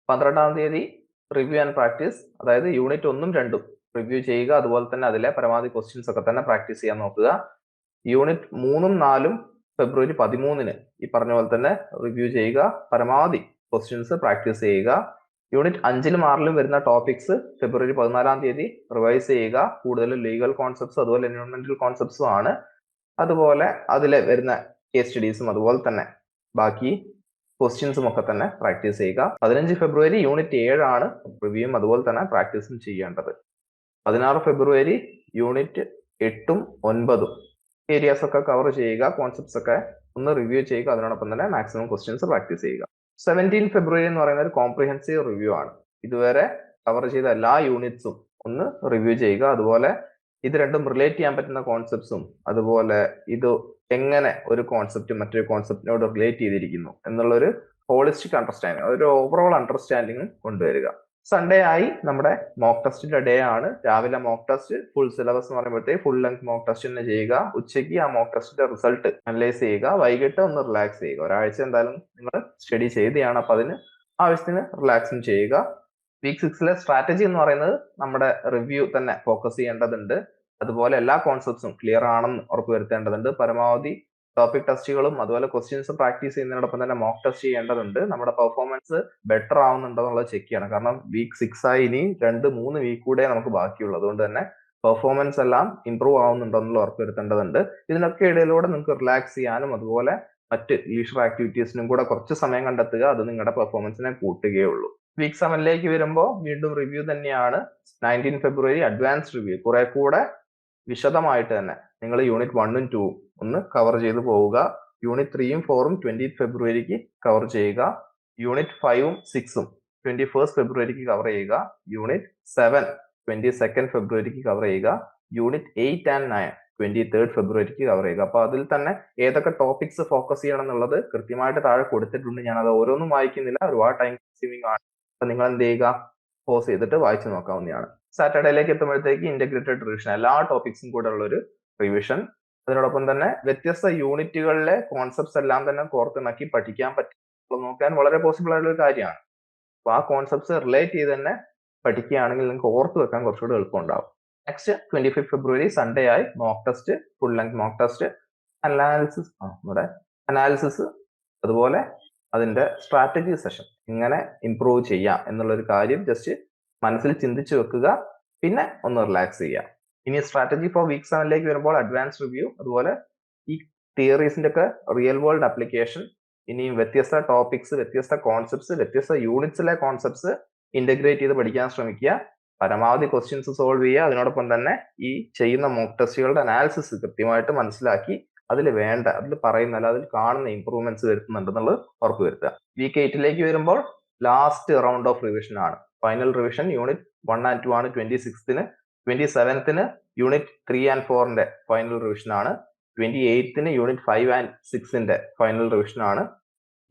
12ാം തീയതി റിവ്യൂ ആൻഡ് പ്രാക്ടീസ്, അതായത് യൂണിറ്റ് 1ഉം 2ഉം റിവ്യൂ ചെയ്യുക, അതുപോലെ തന്നെ അതിലെ പരമാവധി ക്വസ്റ്റ്യൻസ് ഒക്കെ തന്നെ പ്രാക്ടീസ് ചെയ്യാൻ നോക്കുക. യൂണിറ്റ് 3ഉം 4ഉം ഫെബ്രുവരി 13ന് ഈ പറഞ്ഞ പോലെ തന്നെ റിവ്യൂ ചെയ്യുക, പരമാവധി ക്വസ്റ്റ്യൻസ് പ്രാക്ടീസ് ചെയ്യുക. യൂണിറ്റ് 5ലും 6ലും വരുന്ന ടോപ്പിക്സ് ഫെബ്രുവരി 14ാം തീയതി റിവൈസ് ചെയ്യുക. കൂടുതലും ലീഗൽ കോൺസെപ്റ്റ്സ് അതുപോലെ എൻവയോൺമെന്റൽ കോൺസെപ്റ്റ്സും ആണ്. അതുപോലെ അതിലെ വരുന്ന കേസ് സ്റ്റഡീസും അതുപോലെ തന്നെ ബാക്കി ക്വസ്റ്റ്യൻസും ഒക്കെ തന്നെ പ്രാക്ടീസ് ചെയ്യുക. 15 ഫെബ്രുവരി യൂണിറ്റ് 7 ആണ് റിവ്യൂയും അതുപോലെ തന്നെ പ്രാക്ടീസും ചെയ്യേണ്ടത്. 16 ഫെബ്രുവരി യൂണിറ്റ് 8ഉം 9ഉം ഏരിയാസ് ഒക്കെ കവർ ചെയ്യുക, കോൺസെപ്റ്റ്സ് ഒക്കെ ഒന്ന് റിവ്യൂ ചെയ്യുക, അതിനോടൊപ്പം തന്നെ മാക്സിമം ക്വസ്റ്റ്യൻസ് പ്രാക്ടീസ് ചെയ്യുക. 17 ഫെബ്രുവരി എന്ന് പറയുന്ന ഒരു കോംപ്രിഹെൻസീവ് റിവ്യൂ ആണ്. ഇതുവരെ കവർ ചെയ്ത എല്ലാ യൂണിറ്റ്സും ഒന്ന് റിവ്യൂ ചെയ്യുക. അതുപോലെ ഇത് രണ്ടും റിലേറ്റ് ചെയ്യാൻ പറ്റുന്ന കോൺസെപ്റ്റ്സും, അതുപോലെ ഇത് എങ്ങനെ ഒരു കോൺസെപ്റ്റ് മറ്റൊരു കോൺസെപ്റ്റിനോട് റിലേറ്റ് ചെയ്തിരിക്കുന്നു എന്നുള്ളൊരു ഹോളിസ്റ്റിക് അണ്ടർസ്റ്റാൻഡിങ്, ഒരു ഓവറോൾ അണ്ടർസ്റ്റാൻഡിങ്ങും കൊണ്ടുവരിക. സൺഡേ ആയി നമ്മുടെ മോക്ക് ടെസ്റ്റിന്റെ ഡേ ആണ്. രാവിലെ മോക്ക് ടെസ്റ്റ്, ഫുൾ സിലബസ് എന്ന് പറയുമ്പോഴത്തേക്ക് ഫുൾ ലെങ്ത് മോക്ക് ടെസ്റ്റ് തന്നെ ചെയ്യുക. ഉച്ചയ്ക്ക് ആ മോക്ക് ടെസ്റ്റിന്റെ റിസൾട്ട് അനലൈസ് ചെയ്യുക. വൈകിട്ട് ഒന്ന് റിലാക്സ് ചെയ്യുക. ഒരാഴ്ച എന്തായാലും നിങ്ങൾ സ്റ്റഡി ചെയ്തതാണ്, അപ്പൊ അതിന് ആവശ്യത്തിന് റിലാക്സും ചെയ്യുക. വീക്ക് 6ലെ സ്ട്രാറ്റജി എന്ന് പറയുന്നത് നമ്മുടെ റിവ്യൂ തന്നെ ഫോക്കസ് ചെയ്യേണ്ടതുണ്ട്. അതുപോലെ എല്ലാ കോൺസെപ്റ്റ്സും ക്ലിയർ ആണെന്ന് ഉറപ്പുവരുത്തേണ്ടതുണ്ട്. പരമാവധി ടോപ്പിക് ടെസ്റ്റുകളും അതുപോലെ ക്വസ്റ്റ്യൻസ് പ്രാക്ടീസ് ചെയ്യുന്നതിനോടൊപ്പം തന്നെ മോക്ക് ടെസ്റ്റ് ചെയ്യേണ്ടതുണ്ട്. നമ്മുടെ പെർഫോമൻസ് ബെറ്റർ ആവുന്നുണ്ടോ എന്നുള്ളത് ചെക്ക് ചെയ്യണം. കാരണം വീക്ക് 6 ആയി ഇനി 2-3 വീക്ക് കൂടെ നമുക്ക് ബാക്കിയുള്ളൂ. അതുകൊണ്ട് തന്നെ പെർഫോമൻസ് എല്ലാം ഇംപ്രൂവ് ആവുന്നുണ്ടോ എന്നുള്ള ഉറപ്പുവരുത്തേണ്ടതുണ്ട്. ഇതിനൊക്കെ ഇടയിലൂടെ നിങ്ങൾക്ക് റിലാക്സ് ചെയ്യാനും അതുപോലെ മറ്റ് ലീഷർ ആക്ടിവിറ്റീസിനും കൂടെ കുറച്ച് സമയം കണ്ടെത്തുക. അത് നിങ്ങളുടെ പെർഫോമൻസിനെ കൂട്ടുകയുള്ളൂ. വീക്ക് 7ലേക്ക് വരുമ്പോൾ വീണ്ടും റിവ്യൂ തന്നെയാണ്. 19 ഫെബ്രുവരി അഡ്വാൻസ് റിവ്യൂ, കുറെ കൂടെ വിശദമായിട്ട് തന്നെ നിങ്ങൾ യൂണിറ്റ് 1ഉം 2ഉം ഒന്ന് കവർ ചെയ്ത് പോവുക. യൂണിറ്റ് 3ഉം 4ഉം 20 ഫെബ്രുവരിക്ക് കവർ ചെയ്യുക. യൂണിറ്റ് 5ഉം 6ഉം 21 ഫെബ്രുവരിക്ക് കവർ ചെയ്യുക. യൂണിറ്റ് 7 22 ഫെബ്രുവരിക്ക് കവർ ചെയ്യുക. യൂണിറ്റ് 8 and 9 23 ഫെബ്രുവരിക്ക് കവർ ചെയ്യുക. അപ്പൊ അതിൽ തന്നെ ഏതൊക്കെ ടോപ്പിക്സ് ഫോക്കസ് ചെയ്യണം എന്നുള്ളത് കൃത്യമായിട്ട് താഴെ കൊടുത്തിട്ടുണ്ട്. ഞാൻ അത് ഓരോന്നും വായിക്കുന്നില്ല, ഒരുപാട് ടൈം കൺസ്യൂമിംഗ് ആണ്. അപ്പൊ നിങ്ങൾ എന്ത് ചെയ്യുക, പോസ് ചെയ്തിട്ട് വായിച്ചു നോക്കാവുന്നതാണ്. സാറ്റർഡേയിലേക്ക് എത്തുമ്പോഴത്തേക്ക് ഇന്റഗ്രേറ്റഡ് റിവിഷൻ, എല്ലാ ടോപ്പിക്സും കൂടെ ഉള്ള ഒരു റിവിഷൻ. അതിനോടൊപ്പം തന്നെ വ്യത്യസ്ത യൂണിറ്റുകളിലെ കോൺസെപ്റ്റ്സ് എല്ലാം തന്നെ കോർത്തിണക്കി പഠിക്കാൻ പറ്റും നോക്കാൻ വളരെ പോസിബിൾ ആയിട്ടുള്ള ഒരു കാര്യമാണ്. അപ്പൊ ആ കോൺസെപ്റ്റ്സ് റിലേറ്റ് ചെയ്ത് തന്നെ പഠിക്കുകയാണെങ്കിൽ നിങ്ങൾക്ക് ഓർത്ത് വെക്കാൻ കുറച്ചുകൂടി എളുപ്പമുണ്ടാവും. നെക്സ്റ്റ് 25 ഫെബ്രുവരി സൺഡേ ആയി mock test, full length mock test, analysis, അതുപോലെ അതിന്റെ സ്ട്രാറ്റജി സെഷൻ, എങ്ങനെ ഇംപ്രൂവ് ചെയ്യാം എന്നുള്ളൊരു കാര്യം ജസ്റ്റ് മനസ്സിൽ ചിന്തിച്ചു വെക്കുക. പിന്നെ ഒന്ന് റിലാക്സ് ചെയ്യാം. ഇനി സ്ട്രാറ്റജി ഫോർ വീക്ക് 7ലേക്ക് വരുമ്പോൾ അഡ്വാൻസ് റിവ്യൂ, അതുപോലെ ഈ തിയറീസിന്റെ ഒക്കെ റിയൽ വേൾഡ് ആപ്ലിക്കേഷൻ, ഇനിയും വ്യത്യസ്ത ടോപ്പിക്സ്, വ്യത്യസ്ത കോൺസെപ്റ്റ്സ്, വ്യത്യസ്ത യൂണിറ്റ്സിലെ കോൺസെപ്റ്റ്സ് ഇന്റഗ്രേറ്റ് ചെയ്ത് പഠിക്കാൻ ശ്രമിക്കുക. പരമാവധി ക്വസ്റ്റ്യൻസ് സോൾവ് ചെയ്യുക. അതിനോടൊപ്പം തന്നെ ഈ ചെയ്യുന്ന മോക്ക് ടെസ്റ്റുകളുടെ അനാലിസിസ് കൃത്യമായിട്ട് മനസ്സിലാക്കി അതിൽ പറയുന്ന അല്ല അതിൽ കാണുന്ന ഇംപ്രൂവ്മെന്റ്സ് വരുത്തുന്നുണ്ടെന്നുള്ളത് ഉറപ്പുവരുത്തുക. വീക്ക് 8ലേക്ക് വരുമ്പോൾ ലാസ്റ്റ് റൗണ്ട് ഓഫ് റിവിഷൻ ആണ്. ഫൈനൽ റിവിഷൻ യൂണിറ്റ് 1 and 2 ആണ് 26ന്. 27ന് യൂണിറ്റ് 3 and 4ന്റെ ഫൈനൽ റിവിഷൻ ആണ്. 28ന് യൂണിറ്റ് 5 and 6ന്റെ ഫൈനൽ റിവിഷൻ ആണ്.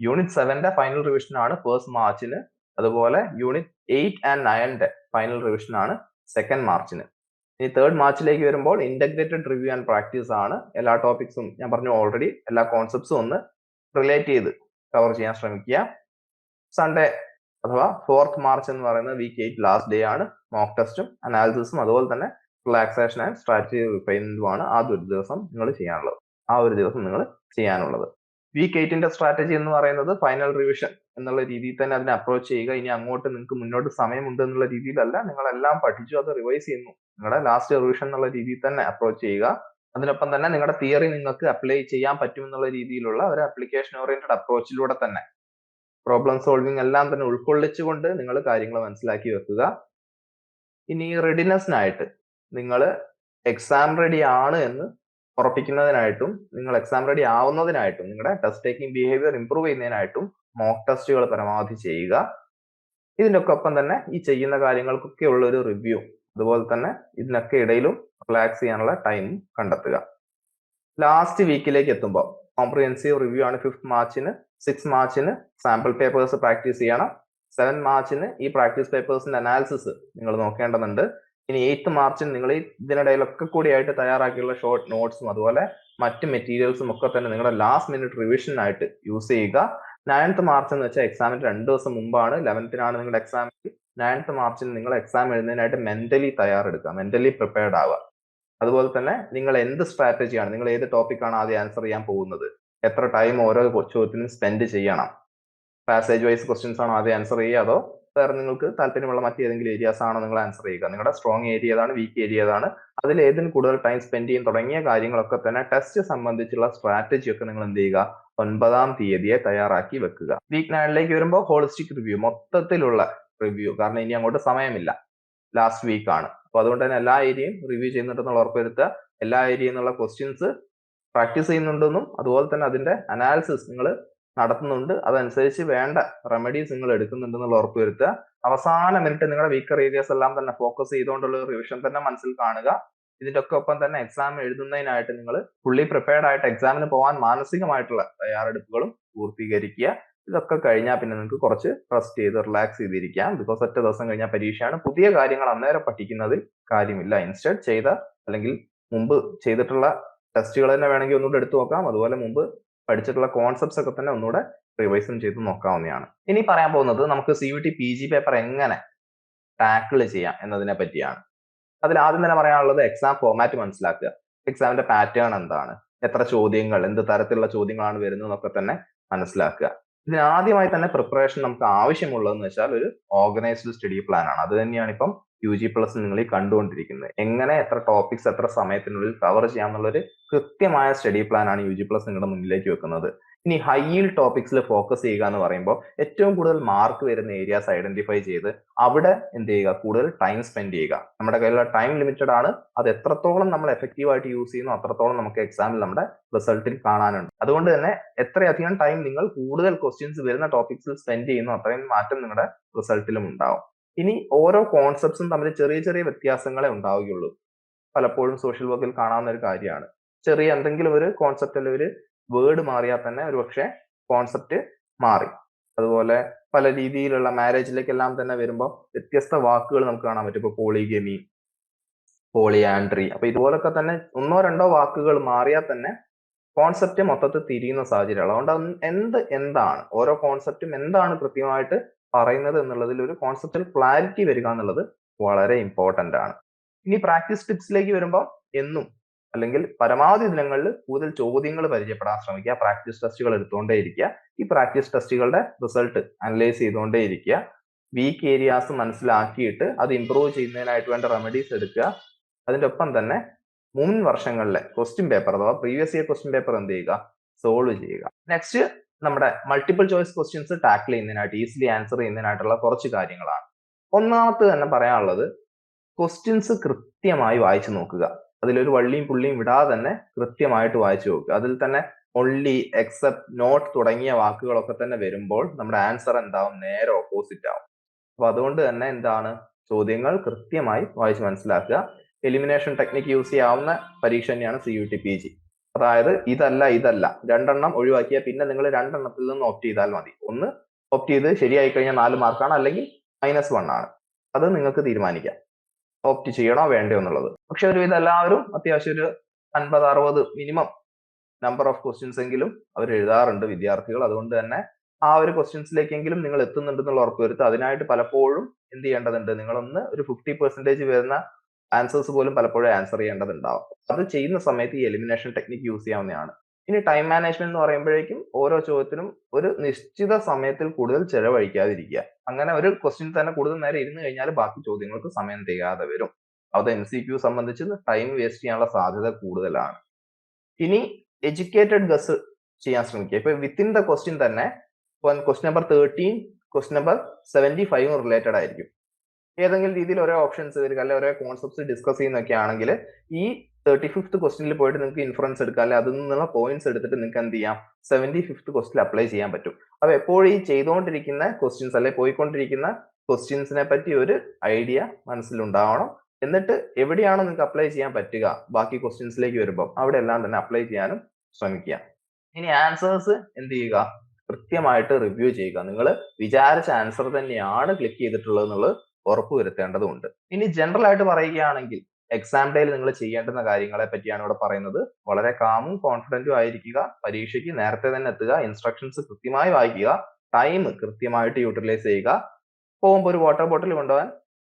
യൂണിറ്റ് 7ന്റെ ഫൈനൽ റിവിഷൻ ആണ് 1st മാർച്ചിന്. അതുപോലെ യൂണിറ്റ് 8 and 9ന്റെ ഫൈനൽ റിവിഷൻ ആണ് 2nd മാർച്ചിന്. ഇനി 3rd മാർച്ചിലേക്ക് വരുമ്പോൾ ഇന്റഗ്രേറ്റഡ് റിവ്യൂ ആൻഡ് പ്രാക്ടീസ് ആണ്. എല്ലാ ടോപ്പിക്സും ഞാൻ പറഞ്ഞു ഓൾറെഡി, എല്ലാ കോൺസെപ്റ്റ്സും ഒന്ന് റിലേറ്റ് ചെയ്ത് കവർ ചെയ്യാൻ ശ്രമിക്കുക. സൺഡേ അഥവാ 4th മാർച്ച് എന്ന് പറയുന്നത് വീക്ക് 8 ലാസ്റ്റ് ഡേ ആണ്. മോക്ക് ടെസ്റ്റും അനാലിസിസും അതുപോലെ തന്നെ റിലാക്സേഷൻ ആൻഡ് സ്ട്രാറ്റജി റിഫൈൻമെന്റുമാണ് ആ ഒരു ദിവസം നിങ്ങൾ ചെയ്യാനുള്ളത്. വീക്ക് 8ന്റെ സ്ട്രാറ്റജി എന്ന് പറയുന്നത് ഫൈനൽ റിവിഷൻ എന്നുള്ള രീതിയിൽ തന്നെ അതിനെ അപ്രോച്ച് ചെയ്യുക. ഇനി അങ്ങോട്ട് നിങ്ങൾക്ക് മുന്നോട്ട് സമയമുണ്ട് എന്നുള്ള രീതിയിലല്ല, നിങ്ങളെല്ലാം പഠിച്ചു അത് റിവൈസ് ചെയ്യുന്നു, നിങ്ങളുടെ ലാസ്റ്റ് റിവിഷൻ എന്നുള്ള രീതിയിൽ തന്നെ അപ്രോച്ച് ചെയ്യുക. അതിനൊപ്പം തന്നെ നിങ്ങളുടെ തിയറി നിങ്ങൾക്ക് അപ്ലൈ ചെയ്യാൻ പറ്റുമെന്നുള്ള രീതിയിലുള്ള ഒരു ആപ്ലിക്കേഷൻ ഓറിയന്റഡ് അപ്രോച്ചിലൂടെ തന്നെ പ്രോബ്ലം സോൾവിങ് എല്ലാം തന്നെ ഉൾക്കൊള്ളിച്ചുകൊണ്ട് നിങ്ങൾ കാര്യങ്ങൾ മനസ്സിലാക്കി വെക്കുക. ഇനി റെഡിനെസ്സിനായിട്ട് നിങ്ങൾ എക്സാം റെഡി ആണ് എന്ന് ഉറപ്പിക്കുന്നതിനായിട്ടും നിങ്ങൾ എക്സാം റെഡി ആവുന്നതിനായിട്ടും നിങ്ങളുടെ ടെസ്റ്റ് ടേക്കിംഗ് ബിഹേവിയർ ഇംപ്രൂവ് ചെയ്യുന്നതിനായിട്ടും മോക്ക് ടെസ്റ്റുകൾ പരമാവധി ചെയ്യുക. ഇതിന്റെ ഒപ്പം തന്നെ ഈ ചെയ്യുന്ന കാര്യങ്ങൾക്കൊക്കെ ഉള്ള ഒരു റിവ്യൂ, അതുപോലെ തന്നെ ഇതിനൊക്കെ ഇടയിലും റിലാക്സ് ചെയ്യാനുള്ള ടൈം കണ്ടെത്തുക. ലാസ്റ്റ് വീക്കിലേക്ക് എത്തുമ്പോൾ കോംപ്രിഹെൻസീവ് റിവ്യൂ ആണ് 5th മാർച്ചിന്. 6th മാർച്ചിന് സാമ്പിൾ പേപ്പേഴ്സ് പ്രാക്ടീസ് ചെയ്യണം. 7th മാർച്ചിന് ഈ പ്രാക്ടീസ് പേപ്പേഴ്സിന്റെ അനാലിസിസ് നിങ്ങൾ നോക്കേണ്ടതുണ്ട്. ഇനി 8th മാർച്ചിന് നിങ്ങൾ ഇതിനിടയിലൊക്കെ കൂടിയായിട്ട് തയ്യാറാക്കിയുള്ള ഷോർട്ട് നോട്ട്സും അതുപോലെ മറ്റ് മെറ്റീരിയൽസും ഒക്കെ തന്നെ നിങ്ങളുടെ ലാസ്റ്റ് മിനിറ്റ് റിവിഷനായിട്ട് യൂസ് ചെയ്യുക. 9th മാർച്ച് എന്ന് വെച്ചാൽ എക്സാമിന് 2 ദിവസം മുമ്പാണ്. 11th നിങ്ങളുടെ എക്സാം. 9th മാർച്ചിന് നിങ്ങൾ എക്സാം എഴുതുന്നതിനായിട്ട് മെന്റലി തയ്യാറെടുക്കുക, മെന്റലി പ്രിപ്പയർഡ് ആവുക. അതുപോലെ തന്നെ നിങ്ങൾ എന്ത് സ്ട്രാറ്റജിയാണ്, നിങ്ങൾ ഏത് ടോപ്പിക്കാണ് ആദ്യം ആൻസർ ചെയ്യാൻ പോകുന്നത്, എത്ര ടൈം ഓരോ ചോദ്യത്തിനും സ്പെൻഡ് ചെയ്യണം, പാസേജ് വൈസ് ക്വസ്റ്റ്യൻസ് ആണോ ആദ്യം ആൻസർ ചെയ്യുക, അതോ വേറെ നിങ്ങൾക്ക് താല്പര്യമുള്ള മറ്റേതെങ്കിലും ഏരിയാസ് ആണോ നിങ്ങൾ ആൻസർ ചെയ്യുക, നിങ്ങളുടെ സ്ട്രോങ് ഏരിയ ഏതാണ്, വീക്ക് ഏരിയ ഏതാണ്, അതിൽ ഏതിന് കൂടുതൽ ടൈം സ്പെൻഡ് ചെയ്യും തുടങ്ങിയ കാര്യങ്ങളൊക്കെ തന്നെ ടെസ്റ്റ് സംബന്ധിച്ചുള്ള സ്ട്രാറ്റജി ഒക്കെ നിങ്ങൾ എന്ത് ചെയ്യുക, 9ാം തീയതിയെ തയ്യാറാക്കി വെക്കുക. വീക്ക് 9ലേക്ക് വരുമ്പോൾ ഹോളിസ്റ്റിക് റിവ്യൂ, മൊത്തത്തിലുള്ള റിവ്യൂ. കാരണം ഇനി അങ്ങോട്ട് സമയമില്ല, ലാസ്റ്റ് വീക്ക് ആണ്. അപ്പൊ അതുകൊണ്ട് തന്നെ എല്ലാ ഏരിയയും റിവ്യൂ ചെയ്യുന്നുണ്ടെന്നുള്ള ഉറപ്പുവരുത്തുക. എല്ലാ ഏരിയയിൽ നിന്നുള്ള ക്വസ്റ്റ്യൻസ് പ്രാക്ടീസ് ചെയ്യുന്നുണ്ടെന്നും അതുപോലെ തന്നെ അതിന്റെ അനാലിസിസ് നിങ്ങൾ നടത്തുന്നുണ്ട്, അതനുസരിച്ച് വേണ്ട റെമഡീസ് നിങ്ങൾ എടുക്കുന്നുണ്ടെന്നുള്ള ഉറപ്പുവരുത്തുക. അവസാന മിനിറ്റ് നിങ്ങളുടെ വീക്കർ ഏരിയാസ് എല്ലാം തന്നെ ഫോക്കസ് ചെയ്തുകൊണ്ടുള്ള റിവിഷൻ തന്നെ മനസ്സിൽ കാണുക. ഇതിന്റെ ഒക്കെ ഒപ്പം തന്നെ എക്സാം എഴുതുന്നതിനായിട്ട് നിങ്ങൾ ഫുള്ളി പ്രിപ്പയർഡ് ആയിട്ട് എക്സാമിന് പോകാൻ മാനസികമായിട്ടുള്ള തയ്യാറെടുപ്പുകളും പൂർത്തീകരിക്കുക. ഇതൊക്കെ കഴിഞ്ഞാൽ പിന്നെ നിങ്ങൾക്ക് കുറച്ച് റെസ്റ്റ് ചെയ്ത് റിലാക്സ് ചെയ്തിരിക്കാം. ബിക്കോസ് ഒറ്റ ദിവസം കഴിഞ്ഞാൽ പരീക്ഷയാണ്. പുതിയ കാര്യങ്ങൾ അന്നേരം പഠിക്കുന്നതിൽ കാര്യമില്ല. ഇൻസ്റ്റഡ് ചെയ്ത അല്ലെങ്കിൽ മുമ്പ് ചെയ്തിട്ടുള്ള ടെസ്റ്റുകൾ തന്നെ വേണമെങ്കിൽ ഒന്നുകൂടെ എടുത്തു നോക്കാം. അതുപോലെ മുമ്പ് പഠിച്ചിട്ടുള്ള കോൺസെപ്റ്റ്സ് ഒക്കെ തന്നെ ഒന്നുകൂടെ റിവൈസും ചെയ്ത് നോക്കാവുന്നതാണ്. ഇനി പറയാൻ പോകുന്നത് നമുക്ക് CUT PG പേപ്പർ എങ്ങനെ ടാക്കിൾ ചെയ്യാം എന്നതിനെ പറ്റിയാണ്. അതിൽ ആദ്യം തന്നെ പറയാനുള്ളത് എക്സാം ഫോർമാറ്റ് മനസ്സിലാക്കുക. എക്സാമിന്റെ പാറ്റേൺ എന്താണ്, എത്ര ചോദ്യങ്ങൾ, എന്ത് തരത്തിലുള്ള ചോദ്യങ്ങളാണ് വരുന്നതെന്നൊക്കെ തന്നെ മനസ്സിലാക്കുക. ഇതിന് ആദ്യമായി തന്നെ പ്രിപ്പറേഷൻ നമുക്ക് ആവശ്യമുള്ളതെന്ന് വെച്ചാൽ ഒരു ഓർഗനൈസ്ഡ് സ്റ്റഡി പ്ലാൻ ആണ്. അത് തന്നെയാണ് ഇപ്പം UG+ നിങ്ങൾ ഈ കണ്ടുകൊണ്ടിരിക്കുന്നത്. എങ്ങനെ എത്ര ടോപ്പിക്സ് എത്ര സമയത്തിനുള്ളിൽ കവർ ചെയ്യാമെന്നുള്ള ഒരു കൃത്യമായ സ്റ്റഡി പ്ലാൻ ആണ് UG+ നിങ്ങളുടെ മുന്നിലേക്ക് വെക്കുന്നത്. ഇനി ഹൈ yield ടോപ്പിക്സിൽ ഫോക്കസ് ചെയ്യുക എന്ന് പറയുമ്പോൾ ഏറ്റവും കൂടുതൽ മാർക്ക് വരുന്ന ഏരിയാസ് ഐഡന്റിഫൈ ചെയ്ത് അവിടെ എന്ത് ചെയ്യുക, കൂടുതൽ ടൈം സ്പെൻഡ് ചെയ്യുക. നമ്മുടെ കയ്യിലുള്ള ടൈം ലിമിറ്റഡ് ആണ്. അത് എത്രത്തോളം നമ്മൾ എഫക്റ്റീവ് ആയിട്ട് യൂസ് ചെയ്യുന്നു അത്രത്തോളം നമുക്ക് എക്സാമിൽ നമ്മുടെ റിസൾട്ടിൽ കാണാനുണ്ട്. അതുകൊണ്ട് തന്നെ എത്രയധികം ടൈം നിങ്ങൾ കൂടുതൽ ക്വസ്റ്റ്യൻസ് വരുന്ന ടോപ്പിക്സിൽ സ്പെൻഡ് ചെയ്യുന്നു അത്രയും മാറ്റം നിങ്ങളുടെ റിസൾട്ടിലും ഉണ്ടാവും. ഇനി ഓരോ കോൺസെപ്റ്റ്സും തമ്മിൽ ചെറിയ ചെറിയ വ്യത്യാസങ്ങളെ ഉണ്ടാവുകയുള്ളൂ. പലപ്പോഴും സോഷ്യൽ വർക്കിൽ കാണാവുന്ന ഒരു കാര്യമാണ്. ചെറിയ എന്തെങ്കിലും ഒരു കോൺസെപ്റ്റിൽ ഒരു വേർഡ് മാറിയാൽ തന്നെ ഒരുപക്ഷെ കോൺസെപ്റ്റ് മാറി. അതുപോലെ പല രീതിയിലുള്ള മാരേജിലേക്കെല്ലാം തന്നെ വരുമ്പോൾ വ്യത്യസ്ത വാക്കുകൾ നമുക്ക് കാണാൻ പറ്റും. ഇപ്പൊ പോളിഗമി, പോളിയാൻഡ്രി, അപ്പൊ ഇതുപോലൊക്കെ തന്നെ ഒന്നോ രണ്ടോ വാക്കുകൾ മാറിയാൽ തന്നെ കോൺസെപ്റ്റ് മൊത്തത്തിൽ തിരിയുന്ന സാഹചര്യമാണ്. അതുകൊണ്ട് എന്താണ് ഓരോ കോൺസെപ്റ്റും എന്താണ് കൃത്യമായിട്ട് പറയുന്നത് എന്നുള്ളതിൽ ഒരു കോൺസെപ്റ്റിൽ ക്ലാരിറ്റി വരിക എന്നുള്ളത് വളരെ ഇമ്പോർട്ടന്റ് ആണ്. ഇനി പ്രാക്ടീസ് ടിപ്സിലേക്ക് വരുമ്പോൾ എന്നും അല്ലെങ്കിൽ പരമാവധി ദിനങ്ങളിൽ കൂടുതൽ ചോദ്യങ്ങൾ പരിചയപ്പെടാൻ ശ്രമിക്കുക. പ്രാക്ടീസ് ടെസ്റ്റുകൾ എടുത്തുകൊണ്ടേ ഇരിക്കുക. ഈ പ്രാക്ടീസ് ടെസ്റ്റുകളുടെ റിസൾട്ട് അനലൈസ് ചെയ്തുകൊണ്ടേ ഇരിക്കുക. വീക്ക് ഏരിയാസ് മനസ്സിലാക്കിയിട്ട് അത് ഇംപ്രൂവ് ചെയ്യുന്നതിനായിട്ട് വേണ്ട റെമഡീസ് എടുക്കുക. അതിന്റെ ഒപ്പം തന്നെ മുൻ വർഷങ്ങളിലെ ക്വസ്റ്റ്യൻ പേപ്പർ അഥവാ പ്രീവിയസ് ഇയർ ക്വസ്റ്റ്യൻ പേപ്പർ എന്ത് ചെയ്യുക, സോൾവ് ചെയ്യുക. നെക്സ്റ്റ് നമ്മുടെ മൾട്ടിപ്പിൾ ചോയ്സ് ക്വസ്റ്റ്യൻസ് ടാക്കിൾ ചെയ്യുന്നതിനായിട്ട് ഈസിലി ആൻസർ ചെയ്യുന്നതിനായിട്ടുള്ള കുറച്ച് കാര്യങ്ങളാണ്. ഒന്നാമത്തെ തന്നെ പറയാനുള്ളത് ക്വസ്റ്റ്യൻസ് കൃത്യമായി വായിച്ചു നോക്കുക. അതിലൊരു വള്ളിയും പുള്ളിയും വിടാതെ തന്നെ കൃത്യമായിട്ട് വായിച്ചു നോക്കുക. അതിൽ തന്നെ ഒൺലി, എക്സെപ്റ്റ്, നോട്ട് തുടങ്ങിയ വാക്കുകളൊക്കെ തന്നെ വരുമ്പോൾ നമ്മുടെ ആൻസർ എന്താവും, നേരെ ഓപ്പോസിറ്റ് ആവും. അപ്പൊ അതുകൊണ്ട് തന്നെ എന്താണ്, ചോദ്യങ്ങൾ കൃത്യമായി വായിച്ച് മനസ്സിലാക്കുക. എലിമിനേഷൻ ടെക്നിക്ക് യൂസ് ചെയ്യാവുന്ന പരീക്ഷ തന്നെയാണ് CUT PG. അതായത് ഇതല്ല രണ്ടെണ്ണം ഒഴിവാക്കിയാൽ പിന്നെ നിങ്ങൾ രണ്ടെണ്ണത്തിൽ നിന്ന് ഓപ്റ്റ് ചെയ്താൽ മതി. ഒന്ന് ഓപ്റ്റ് ചെയ്ത് ശരിയായി കഴിഞ്ഞാൽ 4 മാർക്കാണ്, അല്ലെങ്കിൽ -1 ആണ്. അത് നിങ്ങൾക്ക് തീരുമാനിക്കാം ഓപ്റ്റ് ചെയ്യണോ വേണ്ടയോ എന്നുള്ളത്. പക്ഷെ ഒരുവിധം എല്ലാവരും അത്യാവശ്യം ഒരു 50-60 മിനിമം നമ്പർ ഓഫ് ക്വസ്റ്റ്യൻസ് എങ്കിലും അവർ എഴുതാറുണ്ട് വിദ്യാർത്ഥികൾ. അതുകൊണ്ട് തന്നെ ആ ഒരു ക്വസ്റ്റ്യൻസിലേക്കെങ്കിലും നിങ്ങൾ എത്തുന്നുണ്ടെന്നുള്ള ഉറപ്പുവരുത്തുക. അതിനായിട്ട് പലപ്പോഴും എന്ത് ചെയ്യേണ്ടതുണ്ട്, നിങ്ങളൊന്ന് ഒരു 50% വരുന്ന ആൻസേഴ്സ് പോലും പലപ്പോഴും ആൻസർ ചെയ്യേണ്ടതുണ്ടാവും. അത് ചെയ്യുന്ന സമയത്ത് ഈ എലിമിനേഷൻ ടെക്നിക്ക് യൂസ് ചെയ്യാവുന്നതാണ്. ഇനി ടൈം മാനേജ്മെന്റ് എന്ന് പറയുമ്പോഴേക്കും ഓരോ ചോദ്യത്തിനും ഒരു നിശ്ചിത സമയത്തിൽ കൂടുതൽ ചെലവഴിക്കാതിരിക്കുക. അങ്ങനെ ഒരു ക്വസ്റ്റ്യൻ തന്നെ കൂടുതൽ നേരം ഇരുന്ന് കഴിഞ്ഞാൽ ബാക്കി ചോദ്യങ്ങൾക്ക് സമയം തികയാതെ വരും. അത് MCQ സംബന്ധിച്ച് ടൈം വേസ്റ്റ് ചെയ്യാനുള്ള സാധ്യത കൂടുതലാണ്. ഇനി എഡ്യൂക്കേറ്റഡ് ഗസ് ചെയ്യാൻ ശ്രമിക്കുക. ഇപ്പൊ വിത്തിൻ ദ ക്വസ്റ്റ്യൻ തന്നെ question number 13 question number 75 related ആയിരിക്കും. ഏതെങ്കിലും രീതിയിൽ ഓരോ ഓപ്ഷൻസ് വരിക, അല്ലെങ്കിൽ ഓരോ കോൺസെപ്റ്റ്സ് ഡിസ്കസ് ചെയ്യുന്നൊക്കെ ആണെങ്കിൽ ഈ 35th ക്വസ്റ്റ്യനിൽ പോയിട്ട് നിങ്ങൾക്ക് ഇൻഫറൻസ് എടുക്കാം, അല്ലെങ്കിൽ അതിൽ നിന്നുള്ള പോയിന്റ്സ് എടുത്തിട്ട് നിങ്ങൾക്ക് എന്ത് ചെയ്യാം, 75th ക്വസ്റ്റ്യൻ അപ്ലൈ ചെയ്യാൻ പറ്റും. അപ്പൊ എപ്പോഴും ഈ ചെയ്തുകൊണ്ടിരിക്കുന്ന ക്വസ്റ്റ്യൻസ് അല്ലെങ്കിൽ പോയിക്കൊണ്ടിരിക്കുന്ന ക്വസ്റ്റ്യൻസിനെ പറ്റി ഒരു ഐഡിയ മനസ്സിലുണ്ടാവണം. എന്നിട്ട് എവിടെയാണോ നിങ്ങൾക്ക് അപ്ലൈ ചെയ്യാൻ പറ്റുക ബാക്കി ക്വസ്റ്റ്യൻസിലേക്ക് വരുമ്പോൾ അവിടെ എല്ലാം തന്നെ അപ്ലൈ ചെയ്യാനും ശ്രമിക്കുക. ഇനി ആൻസേഴ്സ് എന്ത് ചെയ്യുക, കൃത്യമായിട്ട് റിവ്യൂ ചെയ്യുക. നിങ്ങൾ വിചാരിച്ച ആൻസർ തന്നെയാണ് ക്ലിക്ക് ചെയ്തിട്ടുള്ളത് എന്നുള്ളത് ഉറപ്പുവരുത്തേണ്ടതുണ്ട്. ഇനി ജനറൽ ആയിട്ട് പറയുകയാണെങ്കിൽ എക്സാം ഡേയിൽ നിങ്ങൾ ചെയ്യേണ്ടുന്ന കാര്യങ്ങളെ പറ്റിയാണ് ഇവിടെ പറയുന്നത്. വളരെ കാമും കോൺഫിഡന്റും ആയിരിക്കുക, പരീക്ഷയ്ക്ക് നേരത്തെ തന്നെ എത്തുക, ഇൻസ്ട്രക്ഷൻസ് കൃത്യമായി വായിക്കുക, ടൈം കൃത്യമായിട്ട് യൂട്ടിലൈസ് ചെയ്യുക. പോകുമ്പോൾ ഒരു വാട്ടർ ബോട്ടിൽ കൊണ്ടുപോകാൻ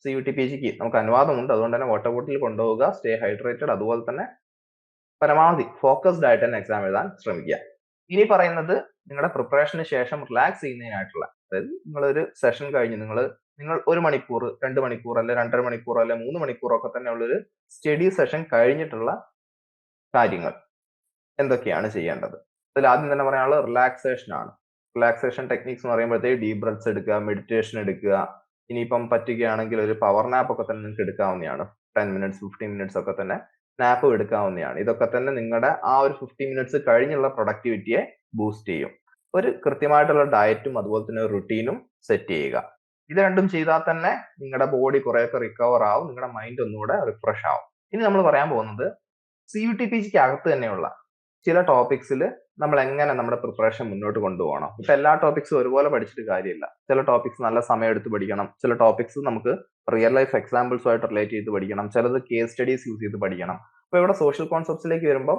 CUT PGക്ക് നമുക്ക് അനുവാദമുണ്ട്. അതുകൊണ്ട് തന്നെ വാട്ടർ ബോട്ടിൽ കൊണ്ടുപോവുക. Stay hydrated. അതുപോലെ തന്നെ പരമാവധി ഫോക്കസ്ഡ് ആയിട്ട് തന്നെ എക്സാം എഴുതാൻ ശ്രമിക്കുക. ഇനി പറയുന്നത് നിങ്ങളുടെ പ്രിപ്പറേഷന് ശേഷം റിലാക്സ് ചെയ്യുന്നതിനായിട്ടുള്ള, അതായത് നിങ്ങളൊരു സെഷൻ കഴിഞ്ഞ് നിങ്ങൾ 1 മണിക്കൂർ 2 മണിക്കൂർ അല്ലെ 2.5 മണിക്കൂർ അല്ലെ 3 മണിക്കൂർ ഒക്കെ തന്നെ ഉള്ളൊരു സ്റ്റഡി സെഷൻ കഴിഞ്ഞിട്ടുള്ള കാര്യങ്ങൾ എന്തൊക്കെയാണ് ചെയ്യേണ്ടത്. അതിൽ ആദ്യം തന്നെ പറയാനുള്ളത് റിലാക്സേഷൻ ആണ്. റിലാക്സേഷൻ ടെക്നിക്സ് എന്ന് പറയുമ്പോഴത്തേക്ക് ഡീപ് ബ്രെത്ത്സ് എടുക്കുക, മെഡിറ്റേഷൻ എടുക്കുക. ഇനിയിപ്പം പറ്റുകയാണെങ്കിൽ ഒരു പവർ നാപ്പ് ഒക്കെ തന്നെ നിങ്ങൾക്ക് എടുക്കാവുന്നതാണ്. 10 മിനിറ്റ്സ് 15 മിനിറ്റ്സ് ഒക്കെ തന്നെ നാപ്പ് എടുക്കാവുന്നതാണ്. ഇതൊക്കെ തന്നെ നിങ്ങളുടെ ആ ഒരു 50 മിനിറ്റ്സ് കഴിഞ്ഞുള്ള പ്രൊഡക്ടിവിറ്റിയെ ബൂസ്റ്റ് ചെയ്യും. ഒരു കൃത്യമായിട്ടുള്ള ഡയറ്റും അതുപോലെ തന്നെ റുട്ടീനും സെറ്റ് ചെയ്യുക. ഇത് രണ്ടും ചെയ്താൽ തന്നെ നിങ്ങളുടെ ബോഡി കുറെയൊക്കെ റിക്കവർ ആവും, നിങ്ങളുടെ മൈൻഡ് ഒന്നുകൂടെ റിഫ്രഷ് ആവും. ഇനി നമ്മൾ പറയാൻ പോകുന്നത് CUT PGക്ക് അകത്ത് തന്നെയുള്ള ചില ടോപ്പിക്സിൽ നമ്മൾ എങ്ങനെ നമ്മുടെ പ്രിപ്പറേഷൻ മുന്നോട്ട് കൊണ്ടുപോകണം. ഇപ്പൊ എല്ലാ ടോപ്പിക്സും ഒരുപോലെ പഠിച്ചിട്ട് കാര്യമില്ല. ചില ടോപ്പിക്സ് നല്ല സമയം എടുത്ത് പഠിക്കണം, ചില ടോപ്പിക്സ് നമുക്ക് റിയൽ ലൈഫ് എക്സാമ്പിൾസുമായിട്ട് റിലേറ്റ് ചെയ്ത് പഠിക്കണം, ചിലത് കേസ് സ്റ്റഡീസ് യൂസ് ചെയ്ത് പഠിക്കണം. അപ്പൊ ഇവിടെ സോഷ്യൽ കോൺസെപ്റ്റ്സിലേക്ക് വരുമ്പോൾ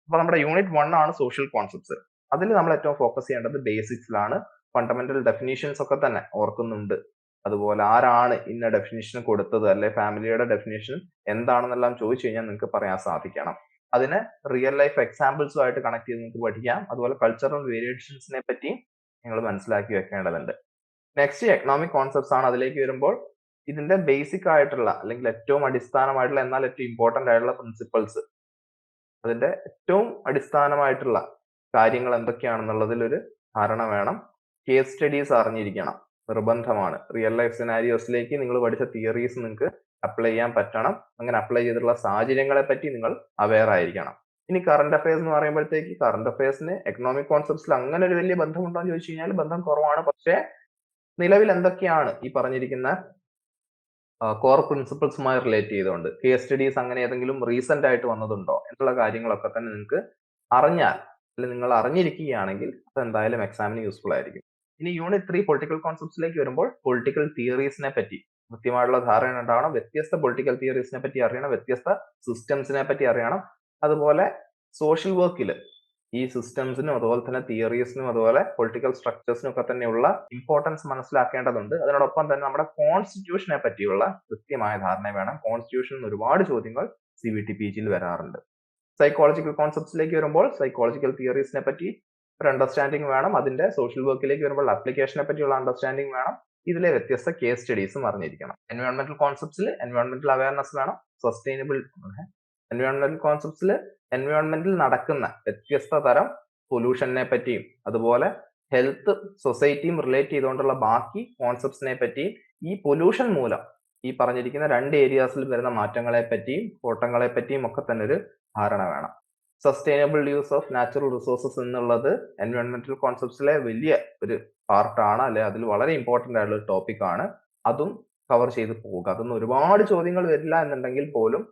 അപ്പൊ നമ്മുടെ യൂണിറ്റ് 1 ആണ് സോഷ്യൽ കോൺസെപ്റ്റ്സ്. അതിൽ നമ്മൾ ഏറ്റവും ഫോക്കസ് ചെയ്യേണ്ടത് ബേസിക്സിലാണ്. ഫണ്ടമെന്റൽ ഡെഫിനേഷൻസ് ഒക്കെ തന്നെ ഓർക്കുന്നുണ്ട്. അതുപോലെ ആരാണ് ഇന്ന ഡെഫിനേഷൻ കൊടുത്തത്, അല്ലെ ഫാമിലിയുടെ ഡെഫിനേഷൻ എന്താണെന്നെല്ലാം ചോദിച്ചു കഴിഞ്ഞാൽ നിങ്ങൾക്ക് പറയാൻ സാധിക്കണം. അതിനെ റിയൽ ലൈഫ് എക്സാമ്പിൾസുമായിട്ട് കണക്ട് ചെയ്ത് നിങ്ങൾക്ക് പഠിക്കാം. അതുപോലെ കൾച്ചറൽ വേരിയേഷൻസിനെ പറ്റി നിങ്ങൾ മനസ്സിലാക്കി വെക്കേണ്ടതുണ്ട്. നെക്സ്റ്റ് എക്കണോമിക് കോൺസെപ്റ്റ്സ് ആണ്. അതിലേക്ക് വരുമ്പോൾ ഇതിന്റെ ബേസിക് ആയിട്ടുള്ള അല്ലെങ്കിൽ ഏറ്റവും അടിസ്ഥാനമായിട്ടുള്ള എന്നാൽ ഏറ്റവും ഇമ്പോർട്ടന്റ് ആയിട്ടുള്ള പ്രിൻസിപ്പൾസ്, അതിന്റെ ഏറ്റവും അടിസ്ഥാനമായിട്ടുള്ള കാര്യങ്ങൾ എന്തൊക്കെയാണെന്നുള്ളതിൽ ഒരു ധാരണ വേണം. കേസ് സ്റ്റഡീസ് അറിഞ്ഞിരിക്കണം, നിർബന്ധമാണ്. റിയൽ ലൈഫ് സിനാരിയോസിലേക്ക് നിങ്ങൾ പഠിച്ച തിയറീസ് നിങ്ങൾക്ക് അപ്ലൈ ചെയ്യാൻ പറ്റണം. അങ്ങനെ അപ്ലൈ ചെയ്തിട്ടുള്ള സാഹചര്യങ്ങളെ പറ്റി നിങ്ങൾ അവെയർ ആയിരിക്കണം. ഇനി കറന്റ് അഫയേഴ്സ് എന്ന് പറയുമ്പോഴത്തേക്ക് കറന്റ് അഫയേഴ്സിന് എക്കണോമിക് കോൺസെപ്റ്റ്സിൽ അങ്ങനെ ഒരു വലിയ ബന്ധമുണ്ടോ എന്ന് ചോദിച്ചു കഴിഞ്ഞാൽ ബന്ധം കുറവാണ്. പക്ഷേ നിലവിൽ എന്തൊക്കെയാണ് ഈ പറഞ്ഞിരിക്കുന്ന കോർ പ്രിൻസിപ്പിൾസുമായി റിലേറ്റ് ചെയ്തുകൊണ്ട് കേസ് സ്റ്റഡീസ് അങ്ങനെ ഏതെങ്കിലും റീസെന്റ് ആയിട്ട് വന്നതുണ്ടോ എന്നുള്ള കാര്യങ്ങളൊക്കെ തന്നെ നിങ്ങൾക്ക് അറിഞ്ഞാൽ അല്ലെങ്കിൽ നിങ്ങൾ അറിഞ്ഞിരിക്കുകയാണെങ്കിൽ അത് എന്തായാലും എക്സാമിന് യൂസ്ഫുൾ ആയിരിക്കും. ഇനി യൂണിറ്റ് 3 പൊളിറ്റിക്കൽ കോൺസെപ്റ്റ്സിലേക്ക് വരുമ്പോൾ പൊളിറ്റിക്കൽ തിയറീസിനെ പറ്റി കൃത്യമായിട്ടുള്ള ധാരണ ഉണ്ടാവണം. വ്യത്യസ്ത പൊളിറ്റിക്കൽ തിയറീസിനെ പറ്റി അറിയണം, വ്യത്യസ്ത സിസ്റ്റംസിനെ പറ്റി അറിയണം. അതുപോലെ സോഷ്യൽ വർക്കിൽ ഈ സിസ്റ്റംസിനും അതുപോലെ തന്നെ തിയറീസിനും അതുപോലെ പൊളിറ്റിക്കൽ സ്ട്രക്ചേഴ്സിനും ഒക്കെ തന്നെയുള്ള ഇമ്പോർട്ടൻസ് മനസ്സിലാക്കേണ്ടതുണ്ട്. അതിനോടൊപ്പം തന്നെ നമ്മുടെ കോൺസ്റ്റിറ്റ്യൂഷനെ പറ്റിയുള്ള കൃത്യമായ ധാരണ വേണം. കോൺസ്റ്റിറ്റ്യൂഷനിൽ ഒരുപാട് ചോദ്യങ്ങൾ CVT PGയിൽ വരാറുണ്ട്. സൈക്കോളജിക്കൽ കോൺസെപ്റ്റ്സിലേക്ക് വരുമ്പോൾ സൈക്കോളജിക്കൽ തിയറീസിനെ പറ്റി ഒരു അണ്ടർസ്റ്റാൻഡിങ് വേണം. അതിന്റെ സോഷ്യൽ വർക്കിലേക്ക് വരുമ്പോൾ ആപ്ലിക്കേഷനെ പറ്റിയുള്ള അണ്ടർസ്റ്റാൻഡിങ് വേണം. ഇതിലെ വ്യത്യസ്ത കേസ് സ്റ്റഡീസും അറിഞ്ഞിരിക്കണം. എൻവയോൺമെന്റൽ കോൺസെപ്റ്റ്സിൽ എൻവയോൺമെന്റൽ അവയർനെസ് വേണം. സസ്റ്റൈനബിൾ എൻവയോൺമെന്റൽ കോൺസെപ്റ്റ്സിൽ എൻവയോൺമെന്റിൽ നടക്കുന്ന വ്യത്യസ്ത തരം പൊല്യൂഷനെ പറ്റിയും അതുപോലെ ഹെൽത്ത് സൊസൈറ്റിയും റിലേറ്റ് ചെയ്തുകൊണ്ടുള്ള ബാക്കി കോൺസെപ്റ്റ്സിനെ പറ്റിയും ഈ പൊല്യൂഷൻ മൂലം ഈ പറഞ്ഞിരിക്കുന്ന 2 ഏരിയാസിൽ വരുന്ന മാറ്റങ്ങളെ പറ്റിയും കോട്ടങ്ങളെ പറ്റിയും ഒക്കെ തന്നെ ഒരു ധാരണ വേണം. Sustainable use of natural resources എന്നുള്ളത് എൻവയോൺമെന്റൽ കോൺസെപ്റ്റ്സിലെ വലിയ ഒരു പാർട്ടാണ്, അല്ലെ അതിൽ വളരെ ഇമ്പോർട്ടന്റ് ആയിട്ടുള്ള ഒരു ടോപ്പിക് ആണ്. അതും കവർ ചെയ്ത് പോവുക. അതൊന്നും ഒരുപാട് ചോദ്യങ്ങൾ വരില്ല എന്നുണ്ടെങ്കിൽ പോലും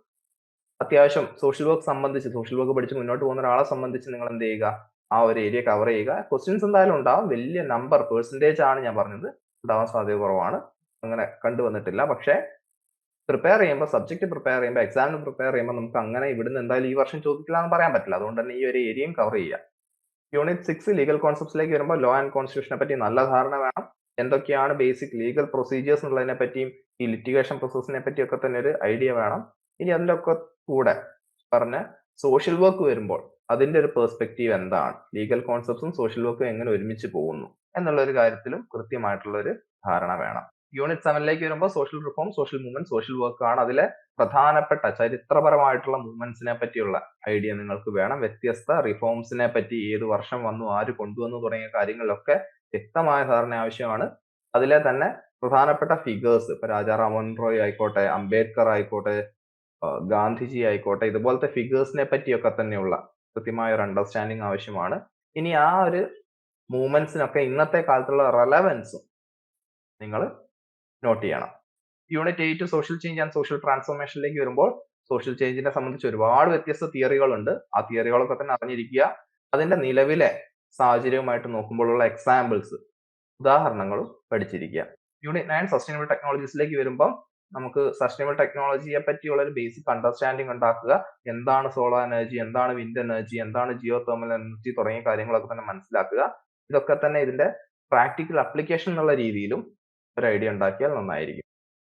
അത്യാവശ്യം സോഷ്യൽ വർക്ക് സംബന്ധിച്ച് സോഷ്യൽ വർക്ക് പഠിച്ച് മുന്നോട്ട് പോകുന്ന ഒരാളെ സംബന്ധിച്ച് നിങ്ങൾ എന്ത് ചെയ്യുക, ആ ഒരു ഏരിയ കവർ ചെയ്യുക. ക്വസ്റ്റ്യൻസ് എന്തായാലും ഉണ്ടാവും. വലിയ നമ്പർ പെർസെന്റേജ് ആണ് ഞാൻ പറഞ്ഞത്, ഉണ്ടാവാൻ സാധ്യത കുറവാണ്. അങ്ങനെ കണ്ടുവന്നിട്ടില്ല. പക്ഷേ പ്രിപ്പയർ ചെയ്യുമ്പോൾ സബ്ജക്ട് പ്രിപ്പയർ ചെയ്യുമ്പോൾ എക്സാമിന് പ്രിപ്പയർ ചെയ്യുമ്പോൾ നമുക്ക് അങ്ങനെ ഇവിടുന്ന് എന്തായാലും ഈ വർഷം ചോദിക്കില്ല എന്ന് പറയാൻ പറ്റില്ല. അതുകൊണ്ട് തന്നെ ഈ ഒരു ഏരിയയും കവർ ചെയ്യുക. യൂണിറ്റ് 6 ലീഗൽ കോൺസെപ്റ്റ്സിലേക്ക് വരുമ്പോൾ ലോ ആൻഡ് കോൺസ്റ്റിറ്റ്യൂഷനെ പറ്റി നല്ല ധാരണ വേണം. എന്തൊക്കെയാണ് ബേസിക് ലീഗൽ പ്രൊസീജിയേഴ്സ് എന്നുള്ളതിനെ പറ്റിയും ഈ ലിറ്റിഗേഷൻ പ്രോസസ്സിനെ പറ്റിയൊക്കെ തന്നെ ഒരു ഐഡിയ വേണം. ഇനി അതിൻ്റെ ഒക്കെ കൂടെ പറഞ്ഞ സോഷ്യൽ വർക്ക് വരുമ്പോൾ അതിന്റെ ഒരു പെർസ്പെക്റ്റീവ് എന്താണ്, ലീഗൽ കോൺസെപ്റ്റ്സും സോഷ്യൽ വർക്കും എങ്ങനെ ഒരുമിച്ച് പോകുന്നു എന്നുള്ള ഒരു കാര്യത്തിലും കൃത്യമായിട്ടുള്ള ഒരു ധാരണ വേണം. യൂണിറ്റ് 7ലേക്ക് വരുമ്പോൾ social reform, social movement, social work ആണ്. അതിലെ പ്രധാനപ്പെട്ട ചരിത്രപരമായിട്ടുള്ള മൂവ്മെന്റ്സിനെ പറ്റിയുള്ള ഐഡിയ നിങ്ങൾക്ക് വേണം. വ്യത്യസ്ത റിഫോംസിനെ പറ്റി ഏത് വർഷം വന്നു, ആര് കൊണ്ടുവന്നു തുടങ്ങിയ കാര്യങ്ങളിലൊക്കെ വ്യക്തമായ ധാരണ ആവശ്യമാണ്. അതിലെ തന്നെ പ്രധാനപ്പെട്ട ഫിഗേഴ്സ്, ഇപ്പൊ രാജാ റാമോഹൻ റോയ് ആയിക്കോട്ടെ, അംബേദ്കർ ആയിക്കോട്ടെ, ഗാന്ധിജി ആയിക്കോട്ടെ, ഇതുപോലത്തെ ഫിഗേഴ്സിനെ പറ്റിയൊക്കെ തന്നെയുള്ള കൃത്യമായ ഒരു അണ്ടർസ്റ്റാൻഡിങ് ആവശ്യമാണ്. ഇനി ആ ഒരു മൂവ്മെന്റ്സിനൊക്കെ ഇന്നത്തെ കാലത്തുള്ള റെലവൻസും നിങ്ങൾ നോട്ട് ചെയ്യണം. Unit 8 social change and social ട്രാൻസ്ഫോർമേഷനിലേക്ക് വരുമ്പോൾ സോഷ്യൽ ചേഞ്ചിനെ സംബന്ധിച്ച് ഒരുപാട് വ്യത്യസ്ത തിയറികളുണ്ട്. ആ തിയറികളൊക്കെ തന്നെ അറിഞ്ഞിരിക്കുക. അതിന്റെ നിലവിലെ സാഹചര്യവുമായിട്ട് നോക്കുമ്പോഴുള്ള എക്സാമ്പിൾസ്, ഉദാഹരണങ്ങളും പഠിച്ചിരിക്കുക. യൂണിറ്റ് 9 സസ്റ്റൈനബിൾ ടെക്നോളജീസിലേക്ക് വരുമ്പോൾ നമുക്ക് സസ്റ്റൈനബിൾ ടെക്നോളജിയെ പറ്റിയുള്ള ഒരു ബേസിക് അണ്ടർസ്റ്റാൻഡിങ് ഉണ്ടാക്കുക. എന്താണ് സോളാർ എനർജി, എന്താണ് വിൻഡ് എനർജി, എന്താണ് ജിയോ തെർമൽ എനർജി തുടങ്ങിയ കാര്യങ്ങളൊക്കെ തന്നെ മനസ്സിലാക്കുക. ഇതൊക്കെ തന്നെ ഇതിന്റെ പ്രാക്ടിക്കൽ അപ്ലിക്കേഷൻ എന്നുള്ള രീതിയിലും ഒരു ഐഡിയ ഉണ്ടാക്കിയാൽ നന്നായിരിക്കും.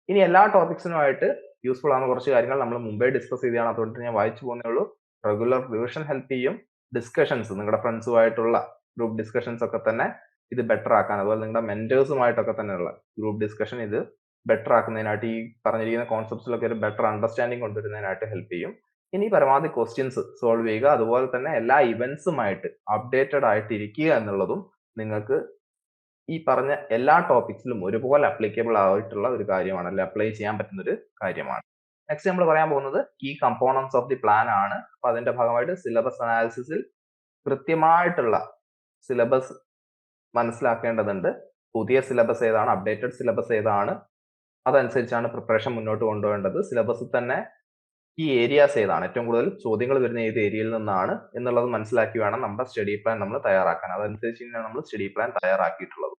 ഇനി എല്ലാ ടോപ്പിക്സിനുമായിട്ട് യൂസ്ഫുൾ ആവുന്ന കുറച്ച് കാര്യങ്ങൾ നമ്മൾ മുമ്പേ ഡിസ്കസ് ചെയ്തതാണ്. അതുകൊണ്ട് ഞാൻ വായിച്ചു പോകുന്നേ ഉള്ളൂ. റെഗുലർ റിവിഷൻ ഹെൽപ്പ് ചെയ്യും. ഡിസ്കഷൻസ് നിങ്ങളുടെ ഫ്രണ്ട്സുമായിട്ടുള്ള ഗ്രൂപ്പ് ഡിസ്കഷൻസ് ഒക്കെ തന്നെ ഇത് ബെറ്റർ ആക്കാൻ, അതുപോലെ നിങ്ങളുടെ മെന്റേഴ്സുമായിട്ടൊക്കെ തന്നെയുള്ള ഗ്രൂപ്പ് ഡിസ്കഷൻ ഇത് ബെറ്റർ ആക്കുന്നതിനായിട്ട് ഈ പറഞ്ഞിരിക്കുന്ന കോൺസെപ്റ്റ്സിലൊക്കെ ഒരു ബെറ്റർ അണ്ടർസ്റ്റാൻഡിങ് കൊണ്ടുവരുന്നതിനായിട്ട് ഹെൽപ്പ് ചെയ്യും. ഇനി പരമാവധി ക്വസ്റ്റ്യൻസ് സോൾവ് ചെയ്യുക. അതുപോലെ തന്നെ എല്ലാ ഇവന്റ്സുമായിട്ട് അപ്ഡേറ്റഡ് ആയിട്ട് ഇരിക്കുക എന്നുള്ളതും നിങ്ങൾക്ക് ഈ പറഞ്ഞ എല്ലാ ടോപ്പിക്സിലും ഒരുപോലെ അപ്ലിക്കബിൾ ആയിട്ടുള്ള ഒരു കാര്യമാണ്, അല്ലെ അപ്ലൈ ചെയ്യാൻ പറ്റുന്ന ഒരു കാര്യമാണ്. നെക്സ്റ്റ് നമ്മൾ പറയാൻ പോകുന്നത് key components of the plan ആണ്. അപ്പൊ അതിന്റെ ഭാഗമായിട്ട് സിലബസ് അനാലിസിസിൽ കൃത്യമായിട്ടുള്ള സിലബസ് മനസ്സിലാക്കേണ്ടതുണ്ട്. പുതിയ സിലബസ് ഏതാണ്, അപ്ഡേറ്റഡ് സിലബസ് ഏതാണ്, അതനുസരിച്ചാണ് പ്രിപ്പറേഷൻ മുന്നോട്ട് കൊണ്ടുപോകേണ്ടത്. സിലബസിൽ തന്നെ ഈ ഏരിയാസ് ഏതാണ്, ഏറ്റവും കൂടുതൽ ചോദ്യങ്ങൾ വരുന്ന ഏത് ഏരിയയിൽ നിന്നാണ് എന്നുള്ളത് മനസ്സിലാക്കി വേണം നമ്മുടെ സ്റ്റഡി പ്ലാൻ നമ്മൾ തയ്യാറാക്കാൻ. അതനുസരിച്ച് തന്നെയാണ് നമ്മൾ സ്റ്റഡി പ്ലാൻ തയ്യാറാക്കിയിട്ടുള്ളത്.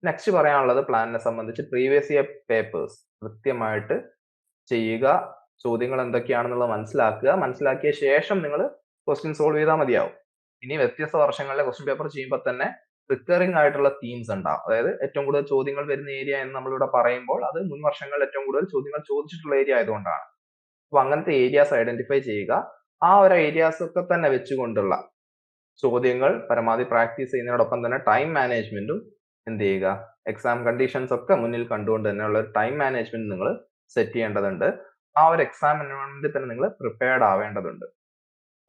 നെക്സ്റ്റ് പറയാനുള്ളത് പ്ലാനിനെ സംബന്ധിച്ച് പ്രീവിയസ് ഇയർ പേപ്പേഴ്സ് കൃത്യമായിട്ട് ചെയ്യുക. ചോദ്യങ്ങൾ എന്തൊക്കെയാണെന്നുള്ളത് മനസ്സിലാക്കിയ ശേഷം നിങ്ങൾ ക്വസ്റ്റ്യൻ സോൾവ് ചെയ്താൽ മതിയാവും. ഇനി വ്യത്യസ്ത വർഷങ്ങളിലെ ക്വസ്റ്റ്യൻ പേപ്പർ ചെയ്യുമ്പോൾ തന്നെ റിക്കറിംഗ് ആയിട്ടുള്ള തീംസ് ഉണ്ടാവും. അതായത് ഏറ്റവും കൂടുതൽ ചോദ്യങ്ങൾ വരുന്ന ഏരിയ എന്ന് നമ്മളിവിടെ പറയുമ്പോൾ അത് മുൻ വർഷങ്ങളിൽ ഏറ്റവും കൂടുതൽ ചോദ്യങ്ങൾ ചോദിച്ചിട്ടുള്ള ഏരിയ ആയതുകൊണ്ടാണ്. അപ്പൊ അങ്ങനത്തെ ഏരിയാസ് ഐഡന്റിഫൈ ചെയ്യുക. ആ ഒരു ഏരിയാസ് ഒക്കെ തന്നെ വെച്ചുകൊണ്ടുള്ള ചോദ്യങ്ങൾ പരമാവധി പ്രാക്ടീസ് ചെയ്യുന്നതിനോടൊപ്പം തന്നെ ടൈം മാനേജ്മെന്റും എന്ത് ചെയ്യുക, എക്സാം കണ്ടീഷൻസ് ഒക്കെ മുന്നിൽ കണ്ടുകൊണ്ട് തന്നെയുള്ള ഒരു ടൈം മാനേജ്മെന്റ് നിങ്ങൾ സെറ്റ് ചെയ്യേണ്ടതുണ്ട്. ആ ഒരു എക്സാം എൻവയോൺമെന്റിൽ തന്നെ നിങ്ങൾ പ്രിപ്പയർഡ് ആവേണ്ടതുണ്ട്.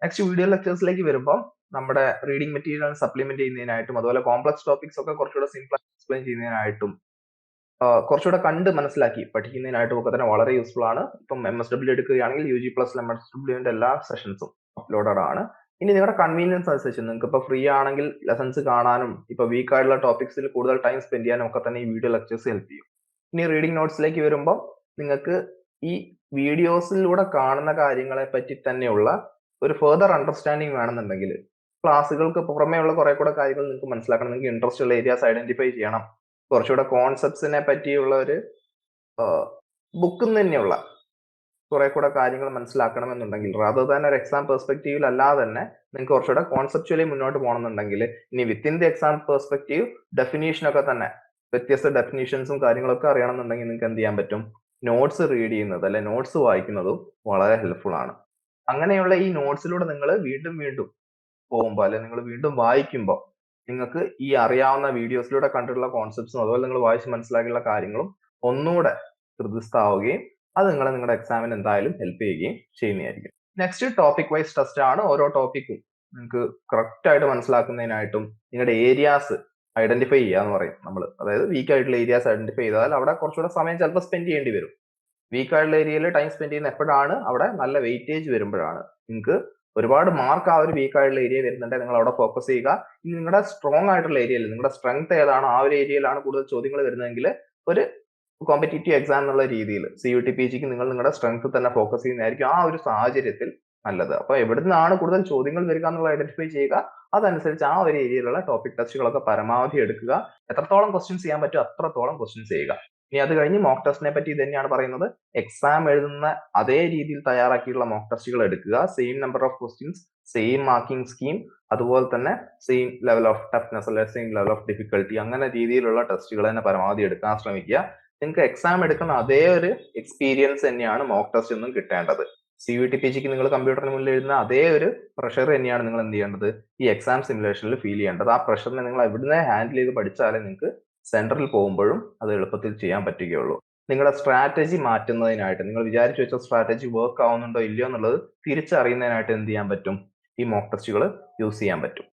നെക്സ്റ്റ് വീഡിയോ ലെക്ചേഴ്സിലേക്ക് വരുമ്പോൾ നമ്മുടെ റീഡിംഗ് മെറ്റീരിയൽ സപ്ലിമെന്റ് ചെയ്യുന്നതിനായിട്ടും അതുപോലെ കോംപ്ലക്സ് ടോപ്പിക്സ് ഒക്കെ കുറച്ചുകൂടെ സിമ്പിൾ എക്സ്പ്ലെയിൻ ചെയ്യുന്നതിനായിട്ടും കുറച്ചുകൂടെ കണ്ട് മനസ്സിലാക്കി പഠിക്കുന്നതിനായിട്ടും ഒക്കെ തന്നെ വളരെ യൂസ്ഫുൾ ആണ്. ഇപ്പം MSW എടുക്കുകയാണെങ്കിൽ UG+ MSWന്റെ എല്ലാ സെഷൻസും അപ്ലോഡഡ് ആണ്. ഇനി നിങ്ങളുടെ കൺവീനിയൻസ് അനുസരിച്ച് നിങ്ങൾക്ക് ഇപ്പൊ ഫ്രീ ആണെങ്കിൽ ലെസൺസ് കാണാനും ഇപ്പൊ വീക്ക് ആയിട്ടുള്ള ടോപ്പിക്സിൽ കൂടുതൽ ടൈം സ്പെൻഡ് ചെയ്യാനും ഒക്കെ തന്നെ ഈ വീഡിയോ ലെക്ചേഴ്സ് ഹെൽപ്പ് ചെയ്യും. ഇനി റീഡിംഗ് നോട്ട്സിലേക്ക് വരുമ്പോൾ നിങ്ങൾക്ക് ഈ വീഡിയോസിലൂടെ കാണുന്ന കാര്യങ്ങളെ പറ്റി തന്നെയുള്ള ഒരു ഫെർദർ അണ്ടർസ്റ്റാൻഡിങ് വേണമെന്നുണ്ടെങ്കിൽ ക്ലാസ്സുകൾക്ക് പുറമേ ഉള്ള കുറെ കൂടെ കാര്യങ്ങൾ നിങ്ങൾക്ക് മനസ്സിലാക്കണം. നിങ്ങൾക്ക് ഇൻട്രസ്റ്റ് ഉള്ള ഏരിയാസ് ഐഡന്റിഫൈ ചെയ്യണം. കുറച്ചുകൂടെ കോൺസെപ്റ്റ്സിനെ പറ്റിയുള്ള ഒരു ബുക്കിൽ തന്നെയുള്ള കുറെ കൂടെ കാര്യങ്ങൾ മനസ്സിലാക്കണമെന്നുണ്ടെങ്കിൽ റാദർ ദാൻ ഒരു എക്സാം പെർസ്പെക്റ്റീവിൽ അല്ലാതെ തന്നെ നിങ്ങൾക്ക് കുറച്ചുകൂടെ കോൺസെപ്ച്വലി മുന്നോട്ട് പോകണമെന്നുണ്ടെങ്കിൽ ഇനി within the exam perspective definition ഒക്കെ തന്നെ വ്യത്യസ്ത ഡെഫിനീഷൻസും കാര്യങ്ങളൊക്കെ അറിയണമെന്നുണ്ടെങ്കിൽ നിങ്ങൾക്ക് എന്ത് ചെയ്യാൻ പറ്റും, നോട്ട്സ് റീഡ് ചെയ്യുന്നത് അല്ലെ നോട്ട്സ് വായിക്കുന്നതും വളരെ ഹെൽപ്ഫുൾ ആണ്. അങ്ങനെയുള്ള ഈ നോട്ട്സിലൂടെ നിങ്ങൾ വീണ്ടും പോകുമ്പോൾ അല്ലെ നിങ്ങൾ വീണ്ടും വായിക്കുമ്പോൾ നിങ്ങൾക്ക് ഈ അറിയാവുന്ന വീഡിയോസിലൂടെ കണ്ടിട്ടുള്ള കോൺസെപ്റ്റ്സും അതുപോലെ നിങ്ങൾ വായിച്ച് മനസ്സിലാക്കിയുള്ള കാര്യങ്ങളും ഒന്നുകൂടെ ഹൃദയസ്ഥാവുകയും അത് നിങ്ങളെ നിങ്ങളുടെ എക്സാമിന് എന്തായാലും ഹെൽപ്പ് ചെയ്യുകയും ചെയ്യുന്നതായിരിക്കും. നെക്സ്റ്റ് ടോപ്പിക് വൈസ് ടെസ്റ്റ് ആണ്. ഓരോ ടോപ്പിക്കും നിങ്ങൾക്ക് കറക്റ്റ് ആയിട്ട് മനസ്സിലാക്കുന്നതിനായിട്ടും നിങ്ങളുടെ ഏരിയാസ് ഐഡന്റിഫൈ ചെയ്യുക എന്ന് പറയും നമ്മൾ. അതായത് വീക്ക് ആയിട്ടുള്ള ഏരിയാസ് ഐഡന്റിഫൈ ചെയ്താൽ അവിടെ കുറച്ചുകൂടെ സമയം ചിലപ്പോൾ സ്പെൻഡ് ചെയ്യേണ്ടി വരും. വീക്ക് ആയിട്ടുള്ള ഏരിയയിൽ ടൈം സ്പെൻഡ് ചെയ്യുന്ന എപ്പോഴാണ്, അവിടെ നല്ല വെയിറ്റേജ് വരുമ്പോഴാണ്. നിങ്ങൾക്ക് ഒരുപാട് മാർക്ക് ആ ഒരു വീക്ക് ആയിട്ടുള്ള ഏരിയ വരുന്നുണ്ടെങ്കിൽ നിങ്ങൾ അവിടെ ഫോക്കസ് ചെയ്യുക. ഇനി നിങ്ങളുടെ സ്ട്രോങ് ആയിട്ടുള്ള ഏരിയയിൽ നിങ്ങളുടെ സ്ട്രെങ്ത് ഏതാണോ ആ ഒരു ഏരിയയിലാണ് കൂടുതൽ ചോദ്യങ്ങൾ വരുന്നതെങ്കിൽ ഒരു കോമ്പറ്റേറ്റീവ് എക്സാം എന്നുള്ള രീതിയിൽ CUT PGക്ക് നിങ്ങൾ നിങ്ങളുടെ സ്ട്രെങ്ത് തന്നെ ഫോക്കസ് ചെയ്യുന്നതായിരിക്കും ആ ഒരു സാഹചര്യത്തിൽ നല്ലത്. അപ്പൊ എവിടുന്നാണ് കൂടുതൽ ചോദ്യങ്ങൾ വരിക എന്നുള്ളത് ഐഡന്റിഫൈ ചെയ്യുക. അതനുസരിച്ച് ആ ഒരു ഏരിയയിലുള്ള ടോപ്പിക് ടെസ്റ്റുകളൊക്കെ പരമാവധി എടുക്കുക. എത്രത്തോളം ക്വസ്റ്റ്യൻസ് ചെയ്യാൻ പറ്റും അത്രത്തോളം ക്വസ്റ്റ്യൻസ് ചെയ്യുക. ഇനി അത് കഴിഞ്ഞ് മോക്ക് ടെസ്റ്റിനെ പറ്റി ഇത് തന്നെയാണ് പറയുന്നത്. എക്സാം എഴുതുന്ന അതേ രീതിയിൽ തയ്യാറാക്കിയിട്ടുള്ള മോക്ക് ടെസ്റ്റുകൾ എടുക്കുക. Same number of questions, same marking scheme, അതുപോലെ തന്നെ സെയിം ലെവൽ ഓഫ് ടഫ്നെസ് അല്ലെ സെയിം ലെവൽ ഓഫ് ഡിഫിക്കൽട്ടി, അങ്ങനെ രീതിയിലുള്ള ടെസ്റ്റുകൾ തന്നെ പരമാവധി എടുക്കാൻ ശ്രമിക്കുക. നിങ്ങൾക്ക് എക്സാം എടുക്കുന്ന അതേ ഒരു എക്സ്പീരിയൻസ് തന്നെയാണ് മോക്ക് ടെസ്റ്റ് ഒന്നും കിട്ടേണ്ടത്. CUT PGക്ക് നിങ്ങൾ കമ്പ്യൂട്ടറിന് മുന്നിൽ എഴുതുന്ന അതേ ഒരു പ്രഷർ തന്നെയാണ് നിങ്ങൾ എന്ത് ചെയ്യേണ്ടത്, ഈ എക്സാം സിമുലേഷനിൽ ഫീൽ ചെയ്യേണ്ടത്. ആ പ്രഷറിനെ നിങ്ങൾ എവിടുന്ന് ഹാൻഡിൽ ചെയ്ത് പഠിച്ചാലേ നിങ്ങൾക്ക് സെന്ററിൽ പോകുമ്പോഴും അത് എളുപ്പത്തിൽ ചെയ്യാൻ പറ്റുകയുള്ളൂ. നിങ്ങളുടെ സ്ട്രാറ്റജി മാറ്റുന്നതിനായിട്ട് നിങ്ങൾ വിചാരിച്ചു വെച്ച സ്ട്രാറ്റജി വർക്ക് ആവുന്നുണ്ടോ ഇല്ലയോ എന്നുള്ളത് തിരിച്ചറിയുന്നതിനായിട്ട് എന്ത് ചെയ്യാൻ പറ്റും, ഈ മോക്ക് ടെസ്റ്റുകൾ യൂസ് ചെയ്യാൻ പറ്റും.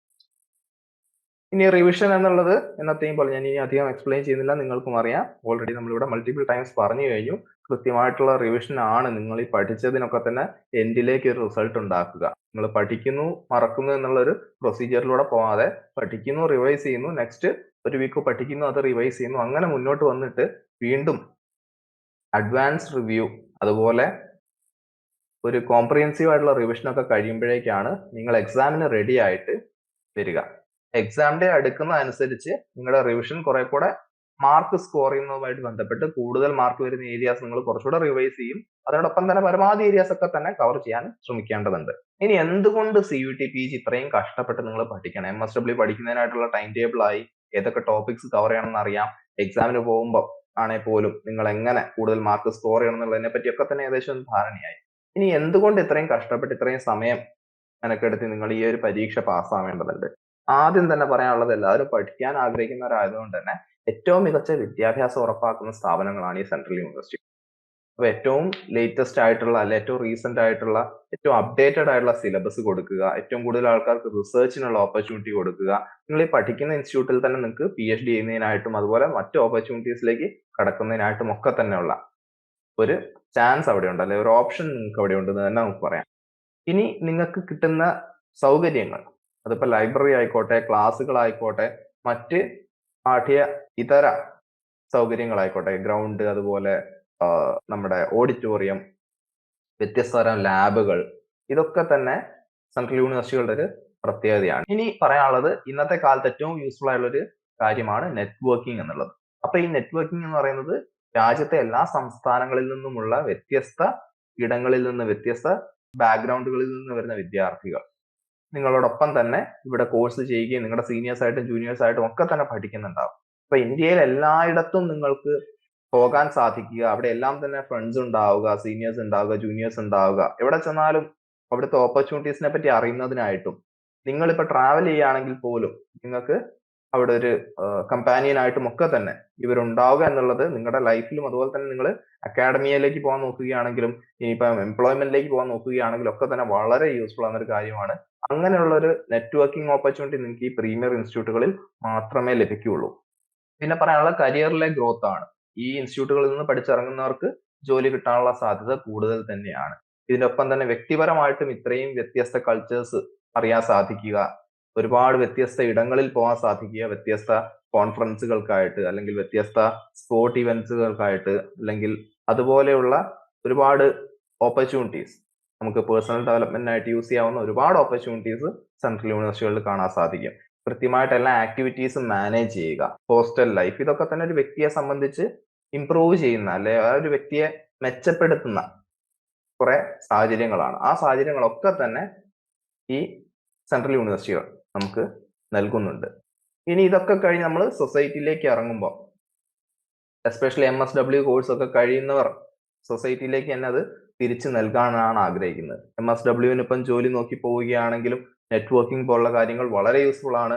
ഇനി റിവിഷൻ എന്നുള്ളത് എന്നത്തെയും പോലെ ഞാൻ ഇനി അധികം എക്സ്പ്ലെയിൻ ചെയ്യുന്നില്ല, നിങ്ങൾക്കും അറിയാം. ഓൾറെഡി നമ്മളിവിടെ മൾട്ടിപ്പിൾ ടൈംസ് പറഞ്ഞു കഴിഞ്ഞു. കൃത്യമായിട്ടുള്ള റിവിഷൻ ആണ് നിങ്ങൾ ഈ പഠിച്ചതിനൊക്കെ തന്നെ എൻഡിലേക്ക് ഒരു റിസൾട്ട് ഉണ്ടാക്കുക. നിങ്ങൾ പഠിക്കുന്നു മറക്കുന്നു എന്നുള്ളൊരു പ്രൊസീജിയറിലൂടെ പോകാതെ പഠിക്കുന്നു, റിവൈസ് ചെയ്യുന്നു, നെക്സ്റ്റ് ഒരു വീക്ക് പഠിക്കുന്നു, അത് റിവൈസ് ചെയ്യുന്നു, അങ്ങനെ മുന്നോട്ട് വന്നിട്ട് വീണ്ടും അഡ്വാൻസ് റിവ്യൂ അതുപോലെ ഒരു കോംപ്രിഹെൻസീവ് ആയിട്ടുള്ള റിവിഷൻ ഒക്കെ കഴിയുമ്പോഴേക്കാണ് നിങ്ങൾ എക്സാമിന് റെഡി ആയിട്ട് വരിക. എക്സാം ഡേ അടുക്കുന്ന അനുസരിച്ച് നിങ്ങളുടെ റിവിഷൻ കുറെ കൂടെ മാർക്ക് സ്കോർ ചെയ്യുന്നതുമായിട്ട് ബന്ധപ്പെട്ട് കൂടുതൽ മാർക്ക് വരുന്ന ഏരിയാസ് നിങ്ങൾ കുറച്ചുകൂടെ റിവൈസ് ചെയ്യും. അതോടൊപ്പം തന്നെ പരമാവധി ഏരിയാസ് ഒക്കെ തന്നെ കവർ ചെയ്യാൻ ശ്രമിക്കേണ്ടതുണ്ട്. ഇനി എന്തുകൊണ്ട് CUT PG ഇത്രയും കഷ്ടപ്പെട്ട് നിങ്ങൾ പഠിക്കണം? MSW പഠിക്കുന്നതിനായിട്ടുള്ള ടൈം ടേബിൾ ആയി, ഏതൊക്കെ ടോപ്പിക്സ് കവർ ചെയ്യണമെന്ന് അറിയാം. എക്സാമിന് പോകുമ്പോൾ ആണെങ്കിൽ പോലും നിങ്ങൾ എങ്ങനെ കൂടുതൽ മാർക്ക് സ്കോർ ചെയ്യണം എന്നുള്ളതിനെ പറ്റിയൊക്കെ തന്നെ ഏകദേശം ധാരണയായി. ഇനി എന്തുകൊണ്ട് ഇത്രയും കഷ്ടപ്പെട്ട് ഇത്രയും സമയം മെനക്കെടുത്തി നിങ്ങൾ ഈ ഒരു പരീക്ഷ പാസ്സാവേണ്ടതുണ്ട്? ആദ്യം തന്നെ പറയാനുള്ളത്, എല്ലാവരും പഠിക്കാൻ ആഗ്രഹിക്കുന്നവരായതുകൊണ്ട് തന്നെ ഏറ്റവും മികച്ച വിദ്യാഭ്യാസം ഉറപ്പാക്കുന്ന സ്ഥാപനങ്ങളാണ് ഈ സെൻട്രൽ യൂണിവേഴ്സിറ്റി. അപ്പൊ ഏറ്റവും ലേറ്റസ്റ്റ് ആയിട്ടുള്ള അല്ലെ ഏറ്റവും റീസെന്റ് ആയിട്ടുള്ള ഏറ്റവും അപ്ഡേറ്റഡ് ആയിട്ടുള്ള സിലബസ് കൊടുക്കുക, ഏറ്റവും കൂടുതൽ ആൾക്കാർക്ക് റിസർച്ചിനുള്ള ഓപ്പർച്യൂണിറ്റി കൊടുക്കുക. നിങ്ങൾ ഈ പഠിക്കുന്ന ഇൻസ്റ്റിറ്റ്യൂട്ടിൽ തന്നെ നിങ്ങൾക്ക് PhD ചെയ്യുന്നതിനായിട്ടും അതുപോലെ മറ്റു ഓപ്പർച്യൂണിറ്റീസിലേക്ക് കടക്കുന്നതിനായിട്ടും ഒക്കെ തന്നെയുള്ള ഒരു ചാൻസ് അവിടെ ഉണ്ട്, അല്ലെ ഒരു ഓപ്ഷൻ നിങ്ങൾക്ക് അവിടെ ഉണ്ടെന്ന് തന്നെ നമുക്ക് പറയാം. ഇനി നിങ്ങൾക്ക് കിട്ടുന്ന സൗകര്യങ്ങൾ, അതിപ്പോ ലൈബ്രറി ആയിക്കോട്ടെ, ക്ലാസ്സുകളായിക്കോട്ടെ, മറ്റ് പാഠ്യ ഇതര സൗകര്യങ്ങളായിക്കോട്ടെ, ഗ്രൗണ്ട്, അതുപോലെ നമ്മുടെ ഓഡിറ്റോറിയം, വ്യത്യസ്ത തരം ലാബുകൾ, ഇതൊക്കെ തന്നെ സെൻട്രൽ യൂണിവേഴ്സിറ്റികളുടെ ഒരു പ്രത്യേകതയാണ്. ഇനി പറയാനുള്ളത് ഇന്നത്തെ കാലത്ത് ഏറ്റവും യൂസ്ഫുൾ ആയിട്ടുള്ള ഒരു കാര്യമാണ് നെറ്റ്വർക്കിംഗ് എന്നുള്ളത്. അപ്പൊ ഈ നെറ്റ്വർക്കിംഗ് എന്ന് പറയുന്നത് രാജ്യത്തെ എല്ലാ സംസ്ഥാനങ്ങളിൽ നിന്നുമുള്ള വ്യത്യസ്ത ഇടങ്ങളിൽ നിന്ന്, വ്യത്യസ്ത ബാക്ക്ഗ്രൗണ്ടുകളിൽ നിന്ന് വരുന്ന വിദ്യാർത്ഥികൾ നിങ്ങളോടൊപ്പം തന്നെ ഇവിടെ കോഴ്സ് ചെയ്യുകയും നിങ്ങളുടെ സീനിയേഴ്സ് ആയിട്ടും ജൂനിയേഴ്സ് ആയിട്ടും ഒക്കെ തന്നെ പഠിക്കുന്നുണ്ടാവും. അപ്പൊ ഇന്ത്യയിൽ എല്ലായിടത്തും നിങ്ങൾക്ക് പോകാൻ സാധിക്കുക, അവിടെ എല്ലാം തന്നെ ഫ്രണ്ട്സ് ഉണ്ടാവുക, സീനിയേഴ്സ് ഉണ്ടാവുക, ജൂനിയേഴ്സ് ഉണ്ടാവുക, എവിടെ ചെന്നാലും അവിടുത്തെ ഓപ്പർച്യൂണിറ്റീസിനെ പറ്റി അറിയുന്നതിനായിട്ടും, നിങ്ങളിപ്പോ ട്രാവൽ ചെയ്യുകയാണെങ്കിൽ പോലും നിങ്ങൾക്ക് അവിടെ ഒരു കമ്പാനിയൻ ആയിട്ടും ഒക്കെ തന്നെ ഇവരുണ്ടാവുക എന്നുള്ളത് നിങ്ങളുടെ ലൈഫിലും, അതുപോലെ തന്നെ നിങ്ങൾ അക്കാഡമിയിലേക്ക് പോകാൻ നോക്കുകയാണെങ്കിലും ഇനിയിപ്പം എംപ്ലോയ്മെന്റിലേക്ക് പോകാൻ നോക്കുകയാണെങ്കിലും ഒക്കെ തന്നെ വളരെ യൂസ്ഫുൾ ആവുന്ന ഒരു കാര്യമാണ്. അങ്ങനെയുള്ള ഒരു നെറ്റ്വർക്കിംഗ് ഓപ്പർച്യൂണിറ്റി നിങ്ങൾക്ക് ഈ പ്രീമിയർ ഇൻസ്റ്റിറ്റ്യൂട്ടുകളിൽ മാത്രമേ ലഭിക്കുകയുള്ളൂ. പിന്നെ പറയാനുള്ള കരിയറിലെ ഗ്രോത്ത് ആണ്. ഈ ഇൻസ്റ്റിറ്റ്യൂട്ടുകളിൽ നിന്ന് പഠിച്ചിറങ്ങുന്നവർക്ക് ജോലി കിട്ടാനുള്ള സാധ്യത കൂടുതൽ തന്നെയാണ്. ഇതിനൊപ്പം തന്നെ വ്യക്തിപരമായിട്ടും ഇത്രയും വ്യത്യസ്ത കൾച്ചേഴ്സ് അറിയാൻ സാധിക്കുക, ഒരുപാട് വ്യത്യസ്ത ഇടങ്ങളിൽ പോകാൻ സാധിക്കുക, വ്യത്യസ്ത കോൺഫറൻസുകൾക്കായിട്ട് അല്ലെങ്കിൽ വ്യത്യസ്ത സ്പോർട്ട് ഇവന്റ്സുകൾക്കായിട്ട്, അല്ലെങ്കിൽ അതുപോലെയുള്ള ഒരുപാട് ഓപ്പർച്യൂണിറ്റീസ്, നമുക്ക് പേഴ്സണൽ ഡെവലപ്മെന്റിനായിട്ട് യൂസ് ചെയ്യാവുന്ന ഒരുപാട് ഓപ്പർച്യൂണിറ്റീസ് സെൻട്രൽ യൂണിവേഴ്സിറ്റികളിൽ കാണാൻ സാധിക്കും. കൃത്യമായിട്ട് എല്ലാ ആക്ടിവിറ്റീസും മാനേജ് ചെയ്യുക, ഹോസ്റ്റൽ ലൈഫ്, ഇതൊക്കെ തന്നെ ഒരു വ്യക്തിയെ സംബന്ധിച്ച് ഇംപ്രൂവ് ചെയ്യുന്ന, അല്ലെ ആ ഒരു വ്യക്തിയെ മെച്ചപ്പെടുത്തുന്ന കുറെ സാഹചര്യങ്ങളാണ്. ആ സാഹചര്യങ്ങളൊക്കെ തന്നെ ഈ സെൻട്രൽ യൂണിവേഴ്സിറ്റികൾ നമുക്ക് നൽകുന്നുണ്ട്. ഇനി ഇതൊക്കെ കഴിഞ്ഞ് നമ്മൾ സൊസൈറ്റിയിലേക്ക് ഇറങ്ങുമ്പോൾ, എസ്പെഷ്യലി MSW കോഴ്സ് ഒക്കെ കഴിയുന്നവർ സൊസൈറ്റിയിലേക്ക് തന്നെ അത് തിരിച്ചു നൽകാനാണ് ആഗ്രഹിക്കുന്നത്. MSWന് ഇപ്പം ജോലി നോക്കി പോവുകയാണെങ്കിലും നെറ്റ്വർക്കിംഗ് പോലുള്ള കാര്യങ്ങൾ വളരെ യൂസ്ഫുൾ ആണ്.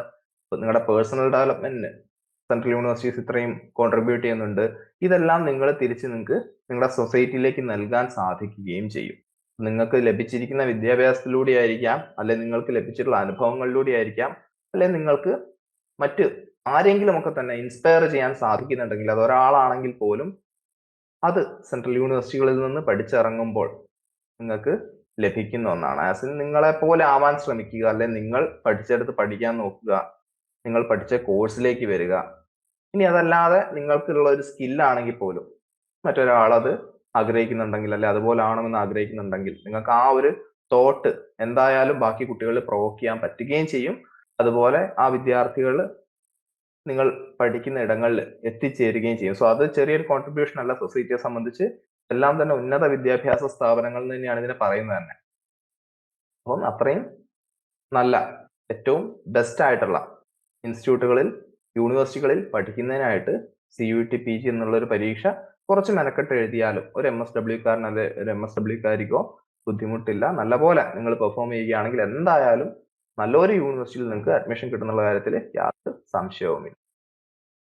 നിങ്ങളുടെ പേഴ്സണൽ ഡെവലപ്മെന്റിന് സെൻട്രൽ യൂണിവേഴ്സിറ്റീസ് ഇത്രയും കോൺട്രിബ്യൂട്ട് ചെയ്യുന്നുണ്ട്. ഇതെല്ലാം നിങ്ങൾക്ക് നിങ്ങളുടെ സൊസൈറ്റിയിലേക്ക് നൽകാൻ സാധിക്കുകയും ചെയ്യും. നിങ്ങൾക്ക് ലഭിച്ചിരിക്കുന്ന വിദ്യാഭ്യാസത്തിലൂടെ ആയിരിക്കാം, അല്ലെ നിങ്ങൾക്ക് ലഭിച്ചിട്ടുള്ള അനുഭവങ്ങളിലൂടെ ആയിരിക്കാം, അല്ലെ നിങ്ങൾക്ക് മറ്റ് ആരെങ്കിലും ഒക്കെ തന്നെ ഇൻസ്പയർ ചെയ്യാൻ സാധിക്കുന്നുണ്ടെങ്കിൽ, അത് ഒരാളാണെങ്കിൽ പോലും അത് സെൻട്രൽ യൂണിവേഴ്സിറ്റികളിൽ നിന്ന് പഠിച്ചിറങ്ങുമ്പോൾ നിങ്ങൾക്ക് ലഭിക്കുന്ന ഒന്നാണ്. ആസ് ഇൻ നിങ്ങളെ പോലെ ആവാൻ ശ്രമിക്കുക, അല്ലെ നിങ്ങൾ പഠിച്ചെടുത്ത് പഠിക്കാൻ നോക്കുക, നിങ്ങൾ പഠിച്ച കോഴ്സിലേക്ക് വരിക. ഇനി അതല്ലാതെ നിങ്ങൾക്കുള്ള ഒരു സ്കില്ലാണെങ്കിൽ പോലും മറ്റൊരാൾ അത് ആഗ്രഹിക്കുന്നുണ്ടെങ്കിൽ, അല്ലെ അതുപോലെ ആവണമെന്ന് ആഗ്രഹിക്കുന്നുണ്ടെങ്കിൽ, നിങ്ങൾക്ക് ആ ഒരു തോട്ട് എന്തായാലും ബാക്കി കുട്ടികളിൽ പ്രൊവോക്ക് ചെയ്യാൻ പറ്റുകയും ചെയ്യും. അതുപോലെ ആ വിദ്യാർത്ഥികൾ നിങ്ങൾ പഠിക്കുന്ന ഇടങ്ങളിൽ എത്തിച്ചേരുകയും ചെയ്യും. സോ അത് ചെറിയൊരു കോൺട്രിബ്യൂഷൻ അല്ല സൊസൈറ്റിയെ സംബന്ധിച്ച്, എല്ലാം തന്നെ ഉന്നത വിദ്യാഭ്യാസ സ്ഥാപനങ്ങൾ തന്നെയാണ് ഇതിനെ പറയുന്നത് തന്നെ. അപ്പം അത്രയും നല്ല, ഏറ്റവും ബെസ്റ്റ് ആയിട്ടുള്ള ഇൻസ്റ്റിറ്റ്യൂട്ടുകളിൽ, യൂണിവേഴ്സിറ്റികളിൽ പഠിക്കുന്നതിനായിട്ട് CUET PG എന്നുള്ള ഒരു പരീക്ഷ കുറച്ച് മെനക്കെട്ട് എഴുതിയാലും ഒരു MSW-കാരൻ അല്ലെ ഒരു MSW-കാരിക്കോ ബുദ്ധിമുട്ടില്ല. നല്ലപോലെ നിങ്ങൾ പെർഫോം ചെയ്യുകയാണെങ്കിൽ എന്തായാലും നല്ലൊരു യൂണിവേഴ്സിറ്റിയിൽ നിങ്ങൾക്ക് അഡ്മിഷൻ കിട്ടുന്നുള്ള കാര്യത്തിൽ യാതൊരു സംശയവുമില്ല.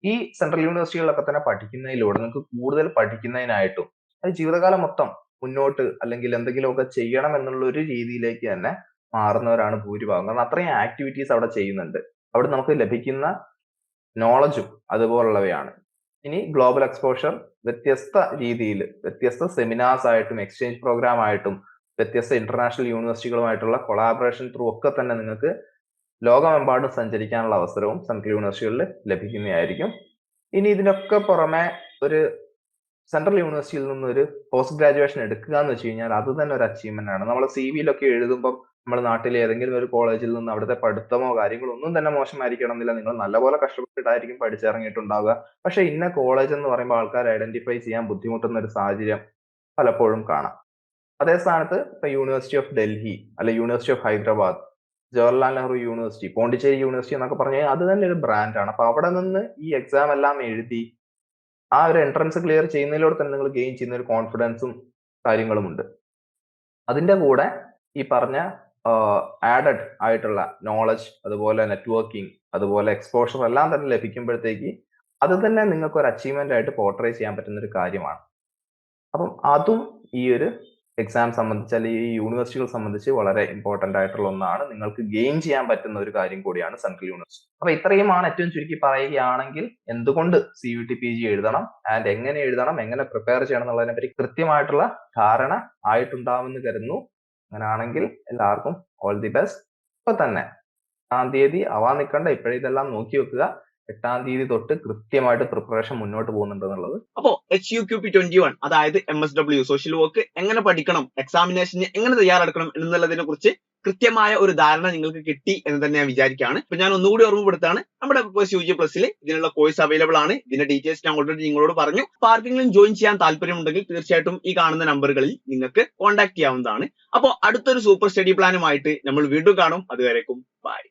ഈ സെൻട്രൽ യൂണിവേഴ്സിറ്റികളിലൊക്കെ തന്നെ പഠിക്കുന്നതിലൂടെ നിങ്ങൾക്ക് കൂടുതൽ പഠിക്കുന്നതിനായിട്ടും അത് ജീവിതകാലം മൊത്തം മുന്നോട്ട് അല്ലെങ്കിൽ എന്തെങ്കിലുമൊക്കെ ചെയ്യണം എന്നുള്ള ഒരു രീതിയിലേക്ക് തന്നെ മാറുന്നവരാണ് ഭൂരിഭാഗം. കാരണം അത്രയും ആക്ടിവിറ്റീസ് അവിടെ ചെയ്യുന്നുണ്ട്. അവിടെ നമുക്ക് ലഭിക്കുന്ന നോളജും അതുപോലുള്ളവയാണ്. ഇനി ഗ്ലോബൽ എക്സ്പോഷർ വ്യത്യസ്ത രീതിയിൽ, വ്യത്യസ്ത സെമിനാർസ് ആയിട്ടും എക്സ്ചേഞ്ച് പ്രോഗ്രാം ആയിട്ടും വ്യത്യസ്ത ഇന്റർനാഷണൽ യൂണിവേഴ്സിറ്റികളുമായിട്ടുള്ള കൊളാബറേഷൻ ത്രൂ ഒക്കെ തന്നെ നിങ്ങൾക്ക് ലോകമെമ്പാടും സഞ്ചരിക്കാനുള്ള അവസരവും സെൻട്രൽ യൂണിവേഴ്സിറ്റികളിൽ ലഭിക്കുന്നതായിരിക്കും. ഇനി ഇതിനൊക്കെ പുറമെ ഒരു സെൻട്രൽ യൂണിവേഴ്സിറ്റിയിൽ നിന്ന് ഒരു പോസ്റ്റ് ഗ്രാജുവേഷൻ എടുക്കുക എന്ന് വെച്ച് കഴിഞ്ഞാൽ അത് തന്നെ ഒരു അച്ചീവ്മെന്റ് ആണ്. നമ്മൾ CV-യിലൊക്കെ എഴുതുമ്പോൾ നമ്മുടെ നാട്ടിലെ ഏതെങ്കിലും ഒരു കോളേജിൽ നിന്ന് അവിടുത്തെ പഠിത്തമോ കാര്യങ്ങളോ ഒന്നും തന്നെ മോശമായിരിക്കണം എന്നില്ല. നിങ്ങൾ നല്ലപോലെ കഷ്ടപ്പെട്ടിട്ടായിരിക്കും പഠിച്ചിറങ്ങിയിട്ടുണ്ടാവുക. പക്ഷെ ഇന്ന കോളേജ് എന്ന് പറയുമ്പോൾ ആൾക്കാർ ഐഡന്റിഫൈ ചെയ്യാൻ ബുദ്ധിമുട്ടുന്ന ഒരു സാഹചര്യം പലപ്പോഴും കാണാം. അതേ സ്ഥാനത്ത് ഇപ്പൊ യൂണിവേഴ്സിറ്റി ഓഫ് ഡൽഹി, അല്ലെ university of Hyderabad, Jawaharlal Nehru university, Pondicherry university എന്നൊക്കെ പറഞ്ഞാൽ അത് തന്നെ ഒരു ബ്രാൻഡാണ്. അപ്പൊ അവിടെ നിന്ന് ഈ എക്സാം എല്ലാം എഴുതി ആ ഒരു എൻട്രൻസ് ക്ലിയർ ചെയ്യുന്നതിലൂടെ തന്നെ നിങ്ങൾ ഗെയിൻ ചെയ്യുന്ന ഒരു കോൺഫിഡൻസും കാര്യങ്ങളും ഉണ്ട്. അതിന്റെ കൂടെ ഈ പറഞ്ഞ ആഡഡ് ആയിട്ടുള്ള നോളജ്, അതുപോലെ നെറ്റ്വർക്കിംഗ്, അതുപോലെ എക്സ്പോഷർ എല്ലാം തന്നെ ലഭിക്കുമ്പോഴത്തേക്ക് അത് തന്നെ നിങ്ങൾക്ക് ഒരു അച്ചീവ്മെന്റ് ആയിട്ട് പോർട്രേ ചെയ്യാൻ പറ്റുന്ന ഒരു കാര്യമാണ്. അപ്പം അതും ഈ ഒരു എക്സാം സംബന്ധിച്ച് അല്ലെങ്കിൽ ഈ യൂണിവേഴ്സിറ്റികൾ സംബന്ധിച്ച് വളരെ ഇമ്പോർട്ടന്റ് ആയിട്ടുള്ള ഒന്നാണ്. നിങ്ങൾക്ക് ഗെയിൻ ചെയ്യാൻ പറ്റുന്ന ഒരു കാര്യം കൂടിയാണ് സെൻട്രൽ യൂണിവേഴ്സിറ്റി. അപ്പൊ ഇത്രയുമാണ് ഏറ്റവും ചുരുക്കി പറയുകയാണെങ്കിൽ എന്തുകൊണ്ട് CUET PG എഴുതണം, ആൻഡ് എങ്ങനെ എഴുതണം, എങ്ങനെ പ്രിപ്പയർ ചെയ്യണം എന്നുള്ളതിനെ പറ്റി കൃത്യമായിട്ടുള്ള ധാരണ ആയിട്ടുണ്ടാവുമെന്ന് കരുതുന്നു. അങ്ങനെയാണെങ്കിൽ എല്ലാവർക്കും ഓൾ ദി ബെസ്റ്റ്. ഇപ്പൊ തന്നെ 1-ാം തീയതി ആവാൻ നിൽക്കണ്ട, ഇപ്പോഴേ ഇതെല്ലാം നോക്കി വെക്കുക. 8-ാം തീയതി തൊട്ട് കൃത്യമായിട്ട് പ്രിപ്പറേഷൻ മുന്നോട്ട് പോകുന്നുണ്ട് എന്നുള്ളത്. അപ്പോ HUQP21 അതായത് MSW സോഷ്യൽ വർക്ക് എങ്ങനെ പഠിക്കണം, എക്സാമിനേഷന് എങ്ങനെ തയ്യാറെടുക്കണം എന്നുള്ളതിനെ കുറിച്ച് കൃത്യമായ ഒരു ധാരണ നിങ്ങൾക്ക് കിട്ടി എന്ന് തന്നെ ഞാൻ വിചാരിക്കുകയാണ്. അപ്പൊ ഞാൻ ഒന്നുകൂടി ഓർമ്മപ്പെടുത്താണ്, നമ്മുടെ UG Plus ഇതിനുള്ള കോഴ്സ് അവൈലബിൾ ആണ്. ഇതിന്റെ ഡീറ്റെയിൽസ് ഞാൻ ഓൾറെഡി നിങ്ങളോട് പറഞ്ഞു. അപ്പൊ ആർക്കെങ്കിലും ജോയിൻ ചെയ്യാൻ താല്പര്യമുണ്ടെങ്കിൽ തീർച്ചയായിട്ടും ഈ കാണുന്ന നമ്പറുകളിൽ നിങ്ങൾക്ക് കോൺടാക്ട് ചെയ്യാവുന്നതാണ്. അപ്പോൾ അടുത്തൊരു സൂപ്പർ സ്റ്റഡി പ്ലാനുമായിട്ട് നമ്മൾ വീണ്ടും കാണും. അതുവരേക്കും ബൈ.